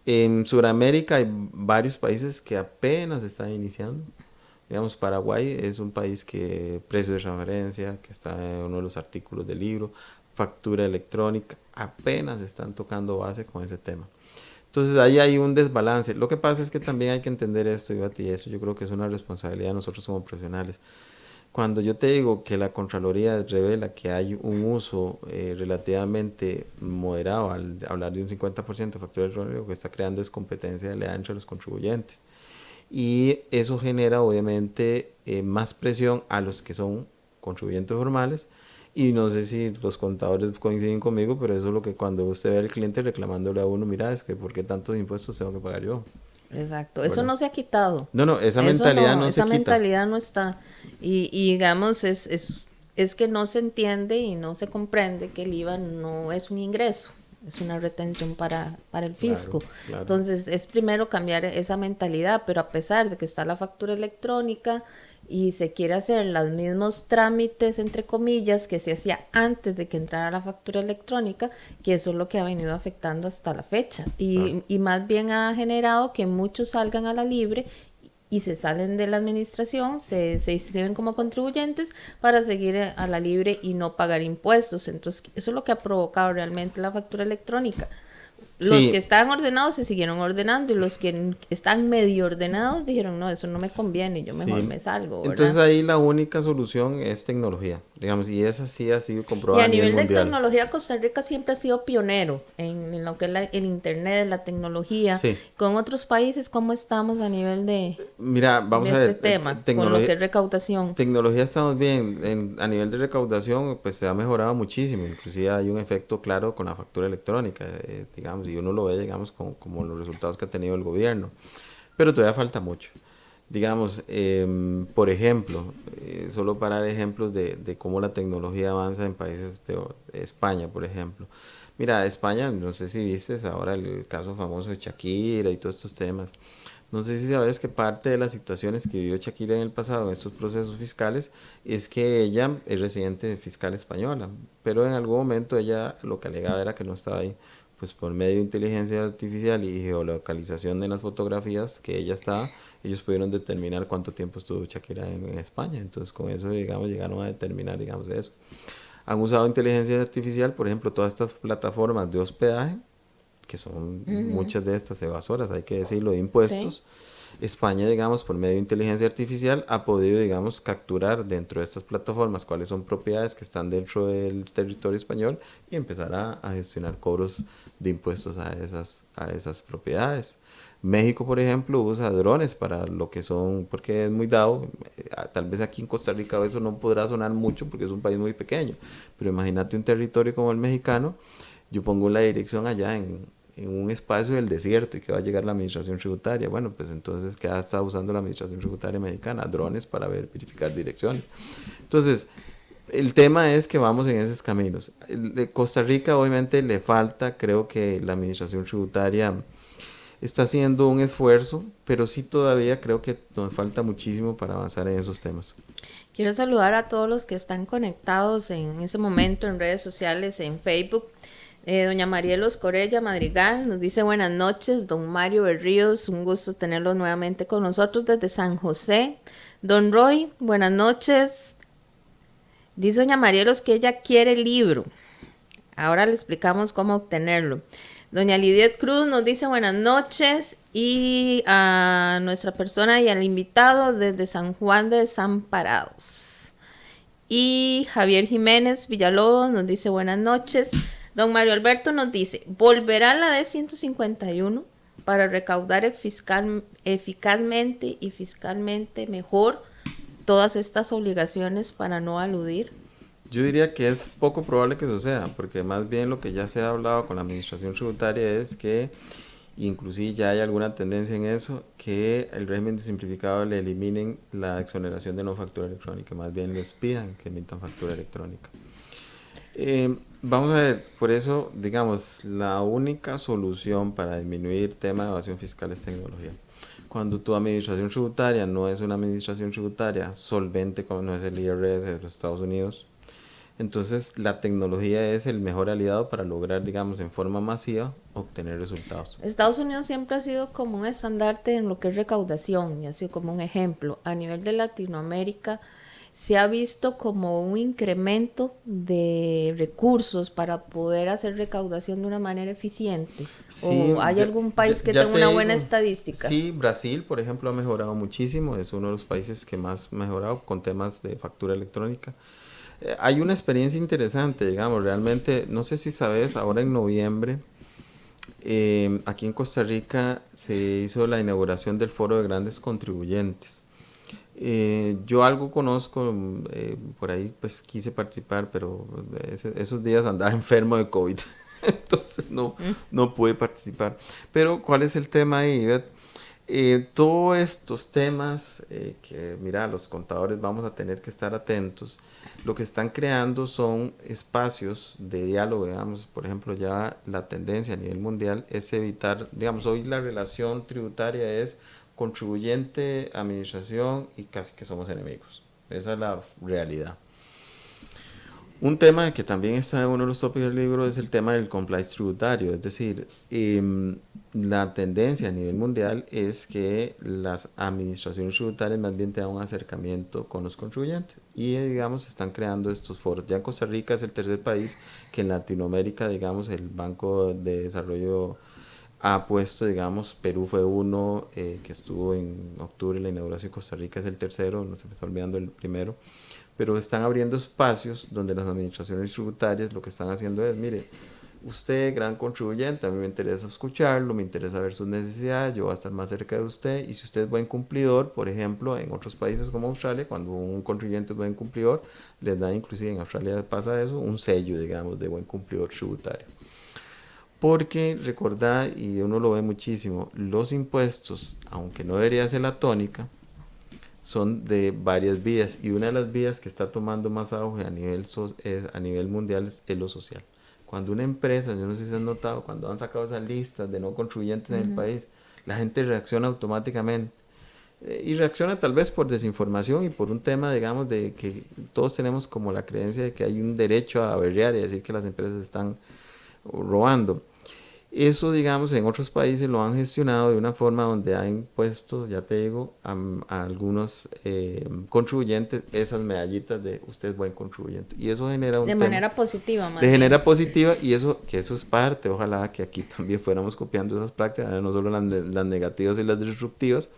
En Sudamérica hay varios países que apenas están iniciando. Digamos, Paraguay es un país que precio de referencia, que está en uno de los artículos del libro, factura electrónica, apenas están tocando base con ese tema. Entonces ahí hay un desbalance. Lo que pasa es que también hay que entender esto, Ivati, y eso yo creo que es una responsabilidad de nosotros como profesionales. Cuando yo te digo que la Contraloría revela que hay un uso relativamente moderado, al hablar de un 50% de factura electrónica, lo que está creando es competencia desleal entre los contribuyentes. Y eso genera obviamente más presión a los que son contribuyentes formales. Y no sé si los contadores coinciden conmigo, pero eso es lo que cuando usted ve al cliente reclamándole a uno, mira, es que ¿por qué tantos impuestos tengo que pagar yo? Exacto, eso ¿Verdad? no se ha quitado. No, no, esa Eso mentalidad no, no se esa quita. mentalidad no está. Y digamos, es que no se entiende y no se comprende que el IVA no es un ingreso, es una retención para el Claro, fisco. claro. Entonces, es primero cambiar esa mentalidad, pero a pesar de que está la factura electrónica y se quiere hacer los mismos trámites, entre comillas, que se hacía antes de que entrara la factura electrónica, que eso es lo que ha venido afectando hasta la fecha. Claro. Y más bien ha generado que muchos salgan a la libre y se salen de la administración, se inscriben como contribuyentes para seguir a la libre y no pagar impuestos. Entonces, eso es lo que ha provocado realmente la factura electrónica. Los que Sí, estaban ordenados se siguieron ordenando y los que están medio ordenados dijeron, no, eso no me conviene, yo mejor sí. me salgo, Entonces ¿verdad? ahí la única solución es tecnología, digamos, y esa sí ha sido Y comprobada a a nivel nivel de mundial. tecnología, Costa Rica siempre ha sido pionero en lo que es el Internet, la tecnología. Sí. Con otros países, ¿cómo estamos a nivel Mira, de vamos a este ver, tema, con lo que es recaudación? tecnología estamos bien, a nivel de recaudación pues se ha mejorado muchísimo, inclusive hay un efecto claro con la factura electrónica, digamos, y uno lo ve, digamos, como los resultados que ha tenido el gobierno, pero todavía falta mucho. Digamos, por ejemplo, solo para dar ejemplos de cómo la tecnología avanza en países de España, por ejemplo. Mira, España, no sé si viste ahora el caso famoso de Shakira y todos estos temas. No sé si sabes que parte de las situaciones que vivió Shakira en el pasado en estos procesos fiscales es que ella es residente fiscal española, pero en algún momento ella lo que alegaba era que no estaba ahí. Pues por medio de inteligencia artificial y geolocalización de las fotografías que ella estaba, ellos pudieron determinar cuánto tiempo estuvo Shakira en España. Entonces con eso, digamos, llegaron a determinar, digamos, eso. Han usado inteligencia artificial, por ejemplo, todas estas plataformas de hospedaje, que son Ujú. muchas de estas evasoras, hay que decirlo, de Sí. impuestos. España, digamos, por medio de inteligencia artificial, ha podido, digamos, capturar dentro de estas plataformas cuáles son propiedades que están dentro del territorio español y empezar a gestionar cobros de impuestos a esas propiedades. México, por ejemplo, usa drones para lo que son, porque es muy dado, tal vez aquí en Costa Rica eso no podrá sonar mucho porque es un país muy pequeño, pero imagínate un territorio como el mexicano, yo pongo la dirección allá en un espacio del desierto y que va a llegar la administración tributaria. Bueno, pues entonces, ¿qué está usando la administración tributaria mexicana? Drones para verificar direcciones. Entonces, el tema es que vamos en esos caminos. De Costa Rica obviamente le falta, creo que la administración tributaria está haciendo un esfuerzo, pero sí todavía creo que nos falta muchísimo para avanzar en esos temas. Quiero saludar a todos los que están conectados en ese momento en redes sociales, en Facebook. Doña Marielos Corella Madrigal nos dice buenas noches. Don Mario Berríos, un gusto tenerlo nuevamente con nosotros desde San José. Don Roy, buenas noches. Dice doña Marielos que ella quiere el libro. Ahora le explicamos cómo obtenerlo. Doña Lidiet Cruz nos dice buenas noches, y a nuestra persona y al invitado desde San Juan de Desamparados. Y Javier Jiménez Villalobos nos dice buenas noches. Don Mario Alberto nos dice, ¿volverá la D151 para recaudar eficazmente y fiscalmente mejor todas estas obligaciones para no aludir? Yo diría que es poco probable que eso sea, porque más bien lo que ya se ha hablado con la administración tributaria es que, inclusive ya hay alguna tendencia en eso, que el régimen de simplificado le eliminen la exoneración de no factura electrónica, más bien les pidan que emitan factura electrónica. Vamos a ver, por eso, digamos, la única solución para disminuir el tema de evasión fiscal es tecnología. Cuando tu administración tributaria no es una administración tributaria solvente como no es el IRS de los Estados Unidos, entonces la tecnología es el mejor aliado para lograr, digamos, en forma masiva, obtener resultados. Estados Unidos siempre ha sido como un estandarte en lo que es recaudación, y ha sido como un ejemplo. A nivel de Latinoamérica se ha visto como un incremento de recursos para poder hacer recaudación de una manera eficiente. Sí, ¿O hay algún país que tenga una buena estadística? Sí, Brasil, por ejemplo, ha mejorado muchísimo, es uno de los países que más ha mejorado con temas de factura electrónica. Hay una experiencia interesante, digamos, realmente, no sé si sabes, ahora en noviembre, aquí en Costa Rica se hizo la inauguración del Foro de Grandes Contribuyentes. Yo algo conozco, por ahí pues quise participar, pero esos días andaba enfermo de COVID, entonces no pude participar. Pero ¿cuál es el tema ahí, Ivette? Todos estos temas que, mira, los contadores vamos a tener que estar atentos, lo que están creando son espacios de diálogo, digamos, por ejemplo, ya la tendencia a nivel mundial es evitar, digamos, hoy la relación tributaria es contribuyente, administración y casi que somos enemigos. Esa es la realidad. Un tema que también está en uno de los tópicos del libro es el tema del compliance tributario, es decir, la tendencia a nivel mundial es que las administraciones tributarias más bien tengan un acercamiento con los contribuyentes y digamos están creando estos foros. Ya en Costa Rica es el tercer país que en Latinoamérica, digamos, el Banco de Desarrollo ha puesto, digamos, Perú fue uno que estuvo en octubre, la inauguración, Costa Rica es el tercero, no se me está olvidando el primero, pero están abriendo espacios donde las administraciones tributarias lo que están haciendo es, mire, usted, gran contribuyente, a mí me interesa escucharlo, me interesa ver sus necesidades, yo voy a estar más cerca de usted, y si usted es buen cumplidor, por ejemplo, en otros países como Australia, cuando un contribuyente es buen cumplidor, les da, inclusive en Australia pasa eso, un sello, digamos, de buen cumplidor tributario. Porque recordad, y uno lo ve muchísimo, los impuestos, aunque no debería ser la tónica, son de varias vías, y una de las vías que está tomando más auge a nivel mundial es lo social. Cuando una empresa, yo no sé si han notado, cuando han sacado esas listas de no contribuyentes en el país, la gente reacciona automáticamente. Y reacciona tal vez por desinformación y por un tema, digamos, de que todos tenemos como la creencia de que hay un derecho a berrear y decir que las empresas están robando. Eso, digamos, en otros países lo han gestionado de una forma donde han impuesto, ya te digo, a algunos contribuyentes esas medallitas de usted es buen contribuyente. Y eso genera un de tema, manera positiva, más de bien. manera positiva, y eso es parte, ojalá que aquí también fuéramos copiando esas prácticas, no solo las negativas y las disruptivas.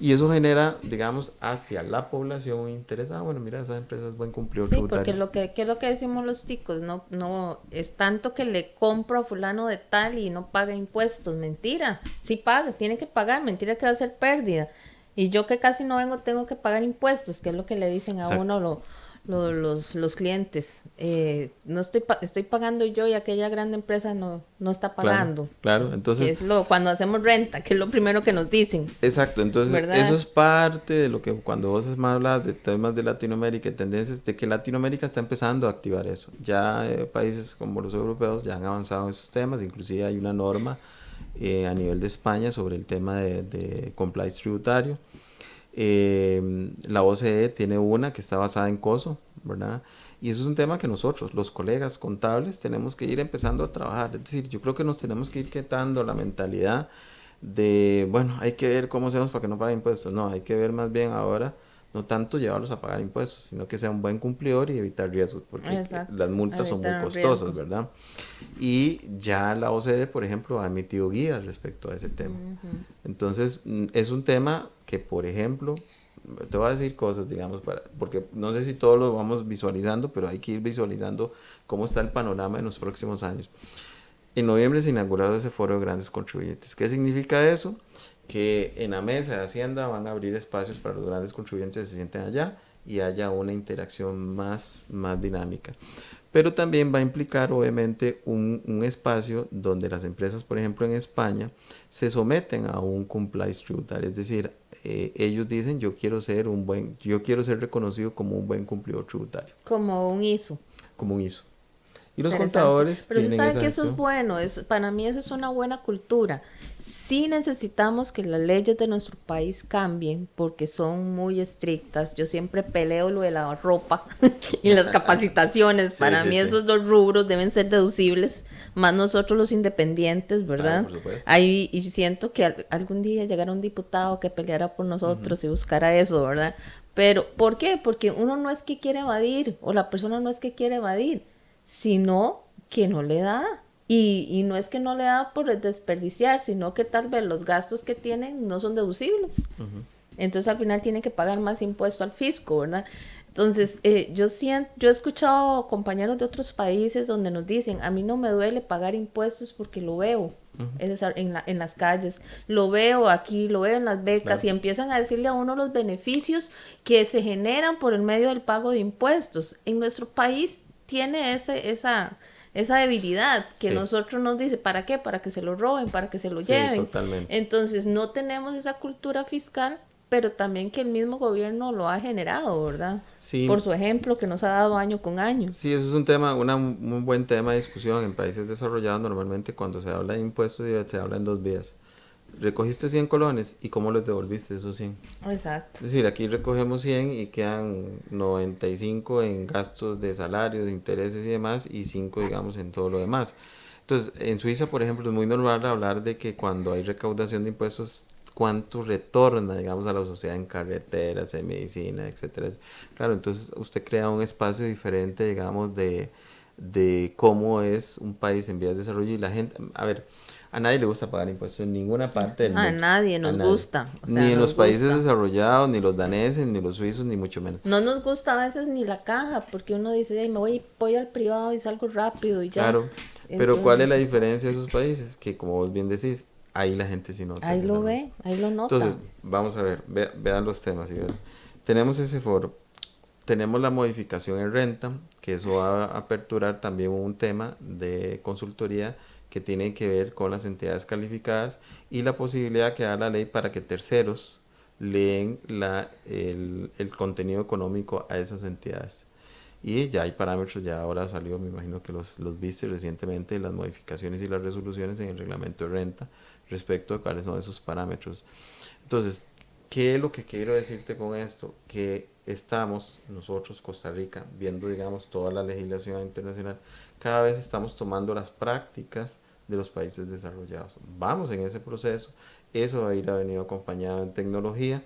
Y eso genera, digamos, hacia la población un interés. Ah, bueno, mira, esa empresa es buen cumplidor tributario. Sí, porque ¿qué es lo que decimos los ticos? No, es tanto que le compro a fulano de tal y no paga impuestos. Mentira, sí paga, tiene que pagar, mentira que va a ser pérdida. Y yo que casi no vengo tengo que pagar impuestos, que es lo que le dicen a Exacto. uno los clientes. No estoy pagando yo y aquella grande empresa no está pagando. Claro, entonces... Cuando hacemos renta, que es lo primero que nos dicen. Exacto, entonces ¿verdad? Eso es parte de lo que cuando vos más hablas de temas de Latinoamérica y tendencias de que Latinoamérica está empezando a activar eso. Ya países como los europeos ya han avanzado en esos temas, inclusive hay una norma a nivel de España sobre el tema de compliance tributario. La OCDE tiene una que está basada en COSO, ¿verdad? Y eso es un tema que nosotros, los colegas contables, tenemos que ir empezando a trabajar. Es decir, yo creo que nos tenemos que ir quitando la mentalidad de, bueno, hay que ver cómo hacemos para que no paguen impuestos. No, hay que ver más bien ahora, no tanto llevarlos a pagar impuestos, sino que sea un buen cumplidor y evitar riesgos, porque Exacto, las multas son muy evitar costosas, riesgos. ¿verdad? Y ya la OCDE, por ejemplo, ha emitido guías respecto a ese tema. Entonces, es un tema que, por ejemplo, te voy a decir cosas, digamos, porque no sé si todos lo vamos visualizando, pero hay que ir visualizando cómo está el panorama en los próximos años. En noviembre se inauguró ese foro de grandes contribuyentes. ¿Qué significa eso? Que en la mesa de Hacienda van a abrir espacios para los grandes contribuyentes que se sienten allá y haya una interacción más dinámica. Pero también va a implicar, obviamente, un espacio donde las empresas, por ejemplo, en España, se someten a un compliance tributario. Es decir, ellos dicen, yo quiero ser reconocido como un buen cumplidor tributario, Como un ISO. como un ISO. Y los Interesante. contadores Pero se tienen sabe esa que eso es gestión. bueno, para mí eso es una buena cultura. Sí necesitamos que las leyes de nuestro país cambien porque son muy estrictas. Yo siempre peleo lo de la ropa y las capacitaciones. Sí, Para sí, mí sí. esos dos rubros deben ser deducibles, más nosotros los independientes, Claro, ¿verdad? por supuesto. Ahí, y siento que algún día llegará un diputado que peleara por nosotros y buscara eso, ¿verdad? Pero, ¿por qué? Porque uno no es que quiere evadir o la persona no es que quiere evadir, sino que no le da. Y no es que no le da por desperdiciar, sino que tal vez los gastos que tienen no son deducibles. Entonces al final tienen que pagar más impuesto al fisco, ¿verdad? Entonces yo he escuchado compañeros de otros países donde nos dicen, a mí no me duele pagar impuestos porque lo veo. En las calles, lo veo aquí, lo veo en las becas, Claro. y empiezan a decirle a uno los beneficios que se generan por el medio del pago de impuestos. En nuestro país tiene esa debilidad que Sí. nosotros nos dice, ¿para qué? Para que se lo roben, para que se lo Sí, lleven. totalmente. Entonces no tenemos esa cultura fiscal, pero también que el mismo gobierno lo ha generado, ¿verdad? Sí. Por su ejemplo que nos ha dado año con año. Sí, eso es un tema, un buen tema de discusión en países desarrollados. Normalmente cuando se habla de impuestos se habla en dos vías. Recogiste 100 colones y cómo les devolviste esos 100. Exacto. Es decir, aquí recogemos 100 y quedan 95 en gastos de salarios, de intereses y demás, y 5, digamos, en todo lo demás. Entonces, en Suiza, por ejemplo, es muy normal hablar de que cuando hay recaudación de impuestos, cuánto retorna, digamos, a la sociedad en carreteras, en medicina, etcétera. Claro, entonces usted crea un espacio diferente, digamos, de cómo es un país en vías de desarrollo y la gente, a ver, a nadie le gusta pagar impuestos en ninguna parte del A mundo. nadie nos gusta. O sea, Ni en nos los países gusta. desarrollados, ni los daneses, ni los suizos, ni mucho menos. No nos gusta a veces ni la caja, porque uno dice, "Ay, voy al privado y salgo rápido y ya". Claro, pero ¿cuál es la Entonces, diferencia de esos países? Que como vos bien decís, ahí la gente sí nota. ahí ese lo fenómeno. ve, ahí lo nota. Entonces, vamos a ver, vean los temas. ¿Sí? Tenemos ese foro, tenemos la modificación en renta, que eso va a aperturar también un tema de consultoría que tiene que ver con las entidades calificadas y la posibilidad que da la ley para que terceros leen el contenido económico a esas entidades. Y ya hay parámetros, ya ahora salió, me imagino que los viste recientemente, las modificaciones y las resoluciones en el reglamento de renta respecto a cuáles son esos parámetros. Entonces, ¿qué es lo que quiero decirte con esto? Que estamos nosotros, Costa Rica, viendo, digamos, toda la legislación internacional, cada vez estamos tomando las prácticas de los países desarrollados. Vamos en ese proceso, eso va a ir venido acompañado en tecnología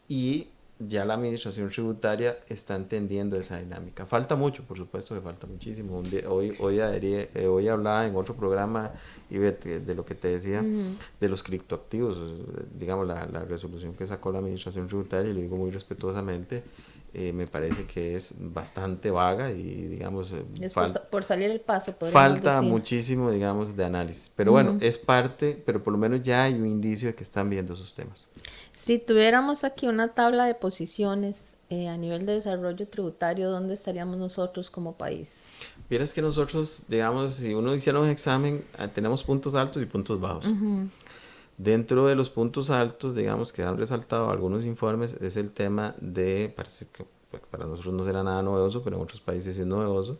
y ya la administración tributaria está entendiendo esa dinámica. Falta mucho, por supuesto que falta muchísimo. Hoy hablaba en otro programa, Ivette, de lo que te decía, de los criptoactivos, digamos, la resolución que sacó la administración tributaria, y lo digo muy respetuosamente, me parece que es bastante vaga y, digamos, Es por salir el paso, podríamos falta decir. muchísimo, digamos, de análisis. Pero bueno, es parte, pero por lo menos ya hay un indicio de que están viendo esos temas. Si tuviéramos aquí una tabla de posiciones a nivel de desarrollo tributario, ¿dónde estaríamos nosotros como país? Vieras que nosotros, digamos, si uno hiciera un examen, tenemos puntos altos y puntos bajos. Dentro de los puntos altos, digamos, que han resaltado algunos informes, es el tema de, parece que pues, para nosotros no será nada novedoso, pero en otros países es novedoso,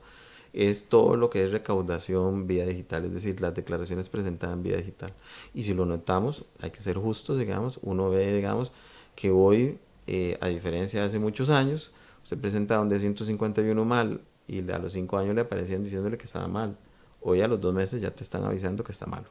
es todo lo que es recaudación vía digital, es decir, las declaraciones presentadas en vía digital. Y si lo notamos, hay que ser justos, digamos, uno ve, digamos, que hoy, a diferencia de hace muchos años, usted presentaba un D151 mal y a los 5 años le aparecían diciéndole que estaba mal. Hoy a los 2 meses ya te están avisando que está malo.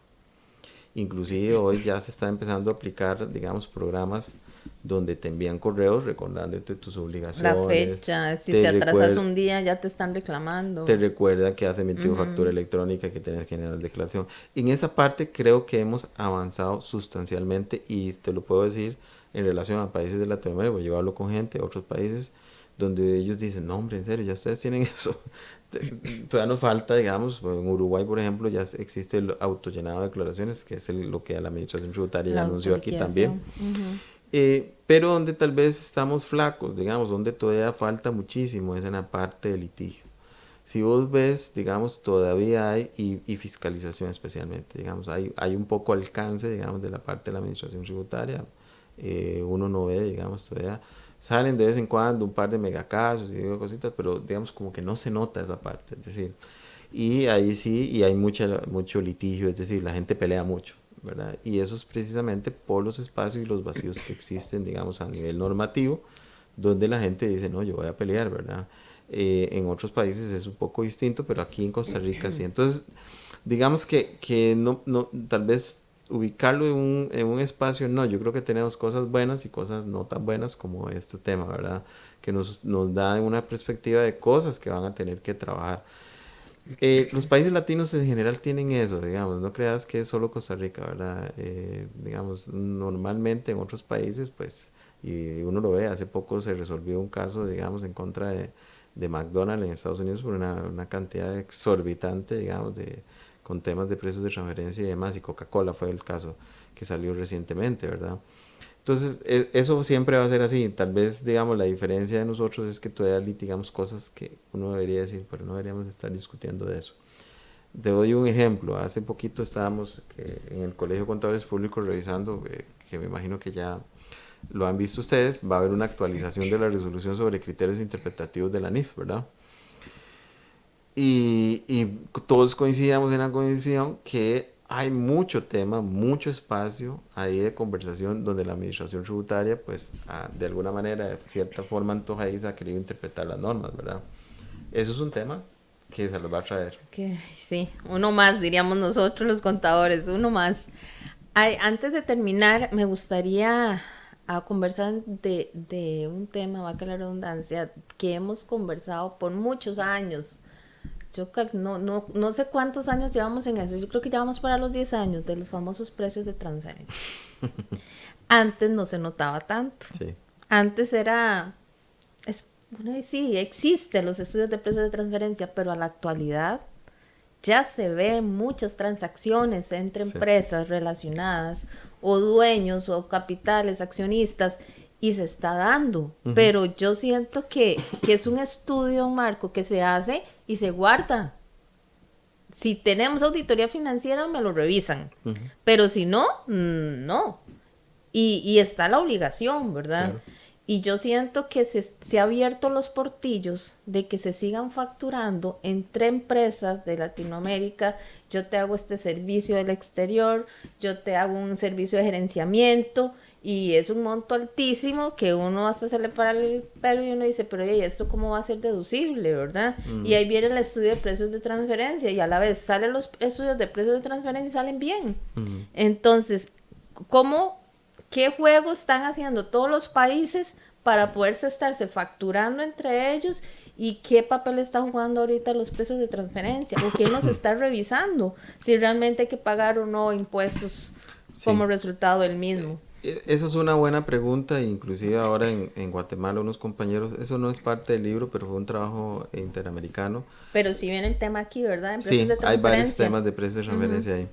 Inclusive hoy ya se está empezando a aplicar, digamos, programas donde te envían correos recordándote tus obligaciones. La fecha, si te atrasas un día ya te están reclamando. Te recuerdan que has emitido factura electrónica, que tienes que generar declaración. En esa parte creo que hemos avanzado sustancialmente y te lo puedo decir en relación a países de Latinoamérica, porque yo hablo con gente de otros países donde ellos dicen, no hombre, en serio, ya ustedes tienen eso. Todavía nos falta, digamos, en Uruguay, por ejemplo, ya existe el autollenado de declaraciones, que es lo que la administración tributaria ya anunció aquí también. Pero donde tal vez estamos flacos, digamos, donde todavía falta muchísimo, es en la parte de litigio. Si vos ves, digamos, todavía hay, y fiscalización especialmente, digamos, hay un poco alcance, digamos, de la parte de la administración tributaria. Uno no ve, digamos, todavía salen de vez en cuando un par de megacasos y cositas, pero digamos como que no se nota esa parte, es decir, y ahí sí, y hay mucho litigio, es decir, la gente pelea mucho, ¿verdad? Y eso es precisamente por los espacios y los vacíos que existen, digamos, a nivel normativo, donde la gente dice, no, yo voy a pelear, ¿verdad? En otros países es un poco distinto, pero aquí en Costa Rica sí. Entonces, digamos que no, tal vez ubicarlo en un espacio, no, yo creo que tenemos cosas buenas y cosas no tan buenas como este tema, ¿verdad? Que nos da una perspectiva de cosas que van a tener que trabajar. Los países latinos en general tienen eso, digamos, no creas que es solo Costa Rica, ¿verdad? Digamos, normalmente en otros países, pues, y uno lo ve, hace poco se resolvió un caso, digamos, en contra de McDonald's en Estados Unidos por una cantidad exorbitante, digamos, con temas de precios de transferencia y demás, y Coca-Cola fue el caso que salió recientemente, ¿verdad? Entonces, eso siempre va a ser así. Tal vez, digamos, la diferencia de nosotros es que todavía litigamos cosas que uno debería decir, pero no deberíamos estar discutiendo de eso. Te doy un ejemplo. Hace poquito estábamos en el Colegio de Contadores Públicos revisando, que me imagino que ya lo han visto ustedes, va a haber una actualización de la resolución sobre criterios interpretativos de la NIF, ¿verdad? Y todos coincidíamos en la convicción que hay mucho tema, mucho espacio ahí de conversación donde la administración tributaria, pues, de alguna manera, de cierta forma antojadiza, ha querido interpretar las normas, ¿verdad? Eso es un tema que se los va a traer. Sí, uno más, diríamos nosotros los contadores, uno más. Antes de terminar, me gustaría conversar de un tema, va a la redundancia, que hemos conversado por muchos años. Yo no sé cuántos años llevamos en eso. Yo creo que llevamos para los 10 años de los famosos precios de transferencia. Antes no se notaba tanto. Sí. Antes sí, existen los estudios de precios de transferencia, pero a la actualidad ya se ven muchas transacciones entre empresas relacionadas o dueños o capitales, accionistas, y se está dando, pero yo siento que es un estudio, Marco, que se hace y se guarda. Si tenemos auditoría financiera, me lo revisan, pero si no, no. Y está la obligación, ¿verdad? Claro. Y yo siento que se ha abierto los portillos de que se sigan facturando entre empresas de Latinoamérica. Yo te hago este servicio del exterior, yo te hago un servicio de gerenciamiento, y es un monto altísimo que uno hasta se le para el pelo y uno dice, pero ¿y esto cómo va a ser deducible, verdad? Y ahí viene el estudio de precios de transferencia y a la vez salen los estudios de precios de transferencia y salen bien. Entonces, ¿qué juego están haciendo todos los países para poderse estarse facturando entre ellos? ¿Y qué papel están jugando ahorita los precios de transferencia? ¿O quién los está revisando? Si realmente hay que pagar o no impuestos como resultado del mismo. Esa es una buena pregunta, inclusive ahora en Guatemala unos compañeros, eso no es parte del libro, pero fue un trabajo interamericano. Pero sí viene el tema aquí, ¿verdad? En precios de transferencia. Hay varios temas de precios de transferencia ahí.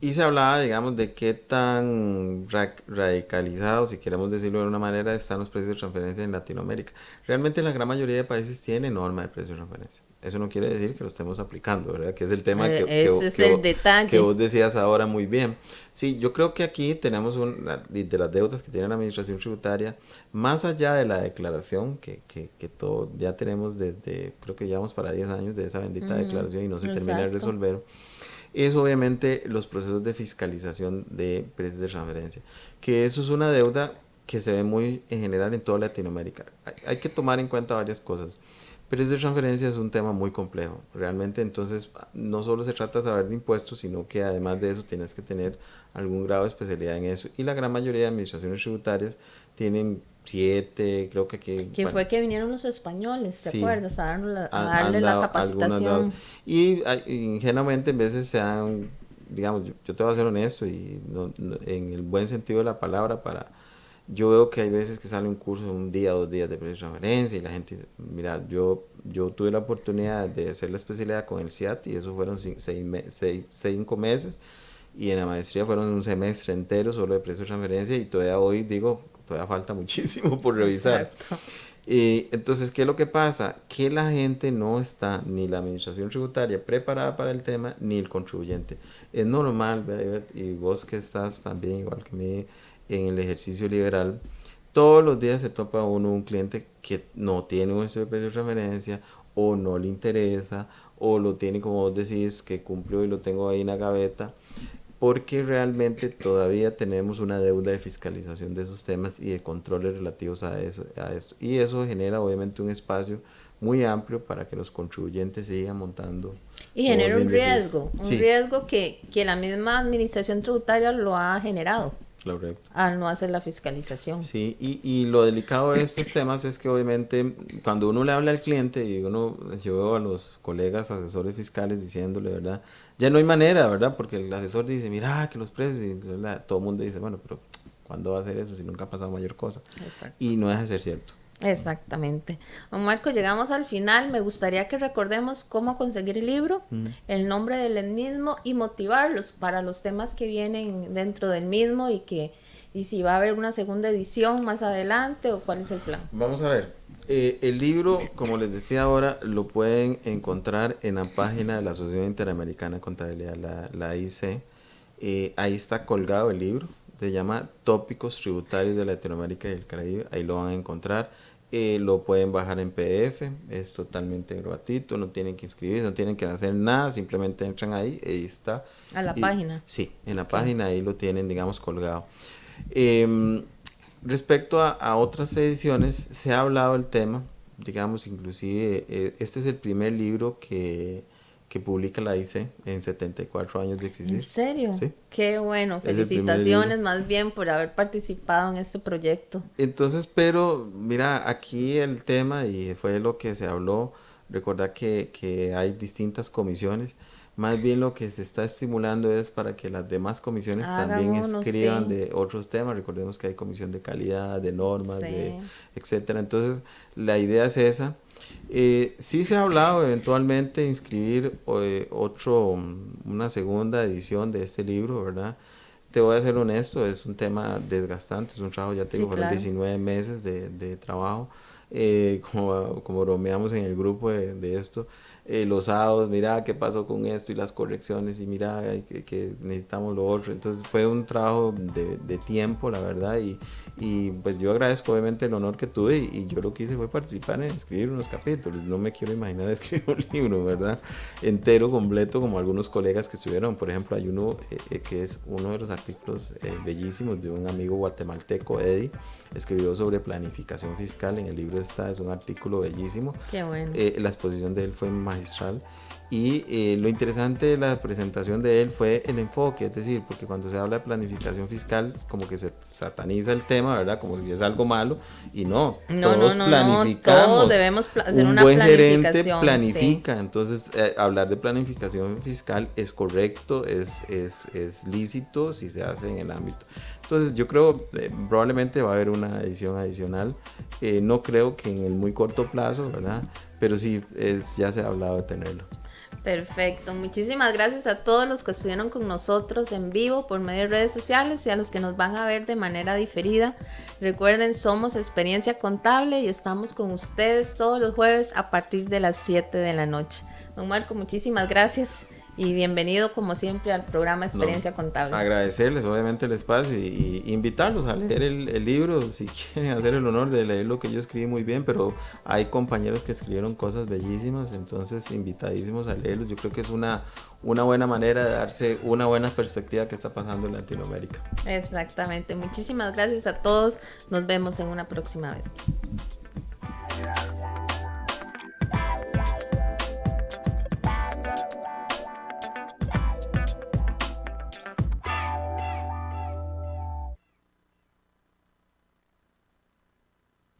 Y se hablaba, digamos, de qué tan radicalizados, si queremos decirlo de una manera, están los precios de transferencia en Latinoamérica. Realmente la gran mayoría de países tienen norma de precios de transferencia. Eso no quiere decir que lo estemos aplicando, ¿verdad? Que es el tema Ese es el detalle. que vos decías ahora muy bien. Sí, yo creo que aquí tenemos de las deudas que tiene la administración tributaria, más allá de la declaración, que todo, ya tenemos desde, creo que llevamos para 10 años de esa bendita declaración y no se termina de resolver, es obviamente los procesos de fiscalización de precios de transferencia, que eso es una deuda que se ve muy en general en toda Latinoamérica. Hay que tomar en cuenta varias cosas. Precios de transferencia es un tema muy complejo, realmente. Entonces no solo se trata de saber de impuestos, sino que además de eso tienes que tener algún grado de especialidad en eso, y la gran mayoría de administraciones tributarias tienen 7, creo que aquí... Que bueno, fue que vinieron los españoles, ¿te acuerdas? A darle la dado capacitación. Y ingenuamente en veces se han, digamos, yo te voy a ser honesto y en el buen sentido de la palabra, yo veo que hay veces que sale un curso de un día, 2 días de precio de transferencia y la gente, mira, yo tuve la oportunidad de hacer la especialidad con el CIAT y eso fueron 5 meses, y en la maestría fueron un semestre entero solo de precio de transferencia, y todavía hoy digo, todavía falta muchísimo por revisar. Exacto. Entonces, ¿qué es lo que pasa? Que la gente no está, ni la administración tributaria preparada para el tema, ni el contribuyente. Es normal, ¿verdad? Y vos que estás también, igual que mí, en el ejercicio liberal, todos los días se topa un cliente que no tiene un estudio de precio de referencia, o no le interesa, o lo tiene, como vos decís, que cumplió y lo tengo ahí en la gaveta, porque realmente todavía tenemos una deuda de fiscalización de esos temas y de controles relativos a esto. Y eso genera obviamente un espacio muy amplio para que los contribuyentes sigan montando. Y genera un riesgo, riesgo que la misma administración tributaria lo ha generado. Correcto. Al no hacer la fiscalización. Sí, y lo delicado de estos temas es que obviamente cuando uno le habla al cliente, y yo veo a los colegas asesores fiscales diciéndole, ¿verdad? Ya no hay manera, ¿verdad? Porque el asesor dice, mira, que los precios, y todo el mundo dice, bueno, pero ¿cuándo va a hacer eso si nunca ha pasado mayor cosa? Exacto. Y no deja de ser cierto. Exactamente. Don Marco, llegamos al final. Me gustaría que recordemos cómo conseguir el libro, el nombre del mismo y motivarlos para los temas que vienen dentro del mismo, y si va a haber una segunda edición más adelante o cuál es el plan. Vamos a ver. El libro, como les decía ahora, lo pueden encontrar en la página de la Asociación Interamericana de Contabilidad, la AIC. Ahí está colgado el libro. Se llama Tópicos Tributarios de Latinoamérica y el Caribe. Ahí lo van a encontrar. Lo pueden bajar en PDF. Es totalmente gratuito. No tienen que inscribirse, no tienen que hacer nada. Simplemente entran ahí. Ahí está. A la página. Sí, en la página ahí lo tienen, digamos, colgado. Respecto a otras ediciones, se ha hablado del tema. Digamos, inclusive, este es el primer libro que publica la AIC en 74 años de existir. ¿En serio? Sí. Qué bueno, felicitaciones más bien por haber participado en este proyecto. Entonces, pero mira, aquí el tema, y fue lo que se habló, recordar que hay distintas comisiones. Más bien lo que se está estimulando es para que las demás comisiones también escriban de otros temas. Recordemos que hay comisión de calidad, de normas, etcétera. Entonces, la idea es esa. Sí se ha hablado eventualmente de inscribir una segunda edición de este libro, ¿verdad? Te voy a ser honesto, es un tema desgastante, es un trabajo, ya te digo, fueron 19 meses de trabajo. Como bromeamos en el grupo de esto, los sábados, mira qué pasó con esto y las correcciones, y mira que necesitamos lo otro. Entonces fue un trabajo de tiempo, la verdad, y pues yo agradezco obviamente el honor que tuve, y yo lo que hice fue participar en escribir unos capítulos. No me quiero imaginar escribir un libro, ¿verdad? Entero, completo, como algunos colegas que estuvieron. Por ejemplo, hay uno que es uno de los artículos bellísimos de un amigo guatemalteco, Eddie, escribió sobre planificación fiscal. En el libro es un artículo bellísimo. Qué bueno. La exposición de él fue magistral, y lo interesante de la presentación de él fue el enfoque, es decir, porque cuando se habla de planificación fiscal es como que se sataniza el tema, ¿verdad? Como si es algo malo, y no, todos todos debemos hacer una planificación. Un buen gerente planifica, sí. Entonces hablar de planificación fiscal es correcto, es lícito si se hace en el ámbito. Entonces yo creo probablemente va a haber una edición adicional, no creo que en el muy corto plazo, ¿verdad? Pero sí, ya se ha hablado de tenerlo. Perfecto, muchísimas gracias a todos los que estuvieron con nosotros en vivo por medio de redes sociales y a los que nos van a ver de manera diferida. Recuerden, somos Experiencia Contable y estamos con ustedes todos los jueves a partir de las 7 de la noche. Don Marco, muchísimas gracias y bienvenido como siempre al programa Experiencia Contable. Agradecerles obviamente el espacio y invitarlos a leer el libro, si quieren hacer el honor de leer lo que yo escribí muy bien, pero hay compañeros que escribieron cosas bellísimas, entonces invitadísimos a leerlos. Yo creo que es una buena manera de darse una buena perspectiva que está pasando en Latinoamérica. Exactamente, muchísimas gracias a todos, nos vemos en una próxima vez.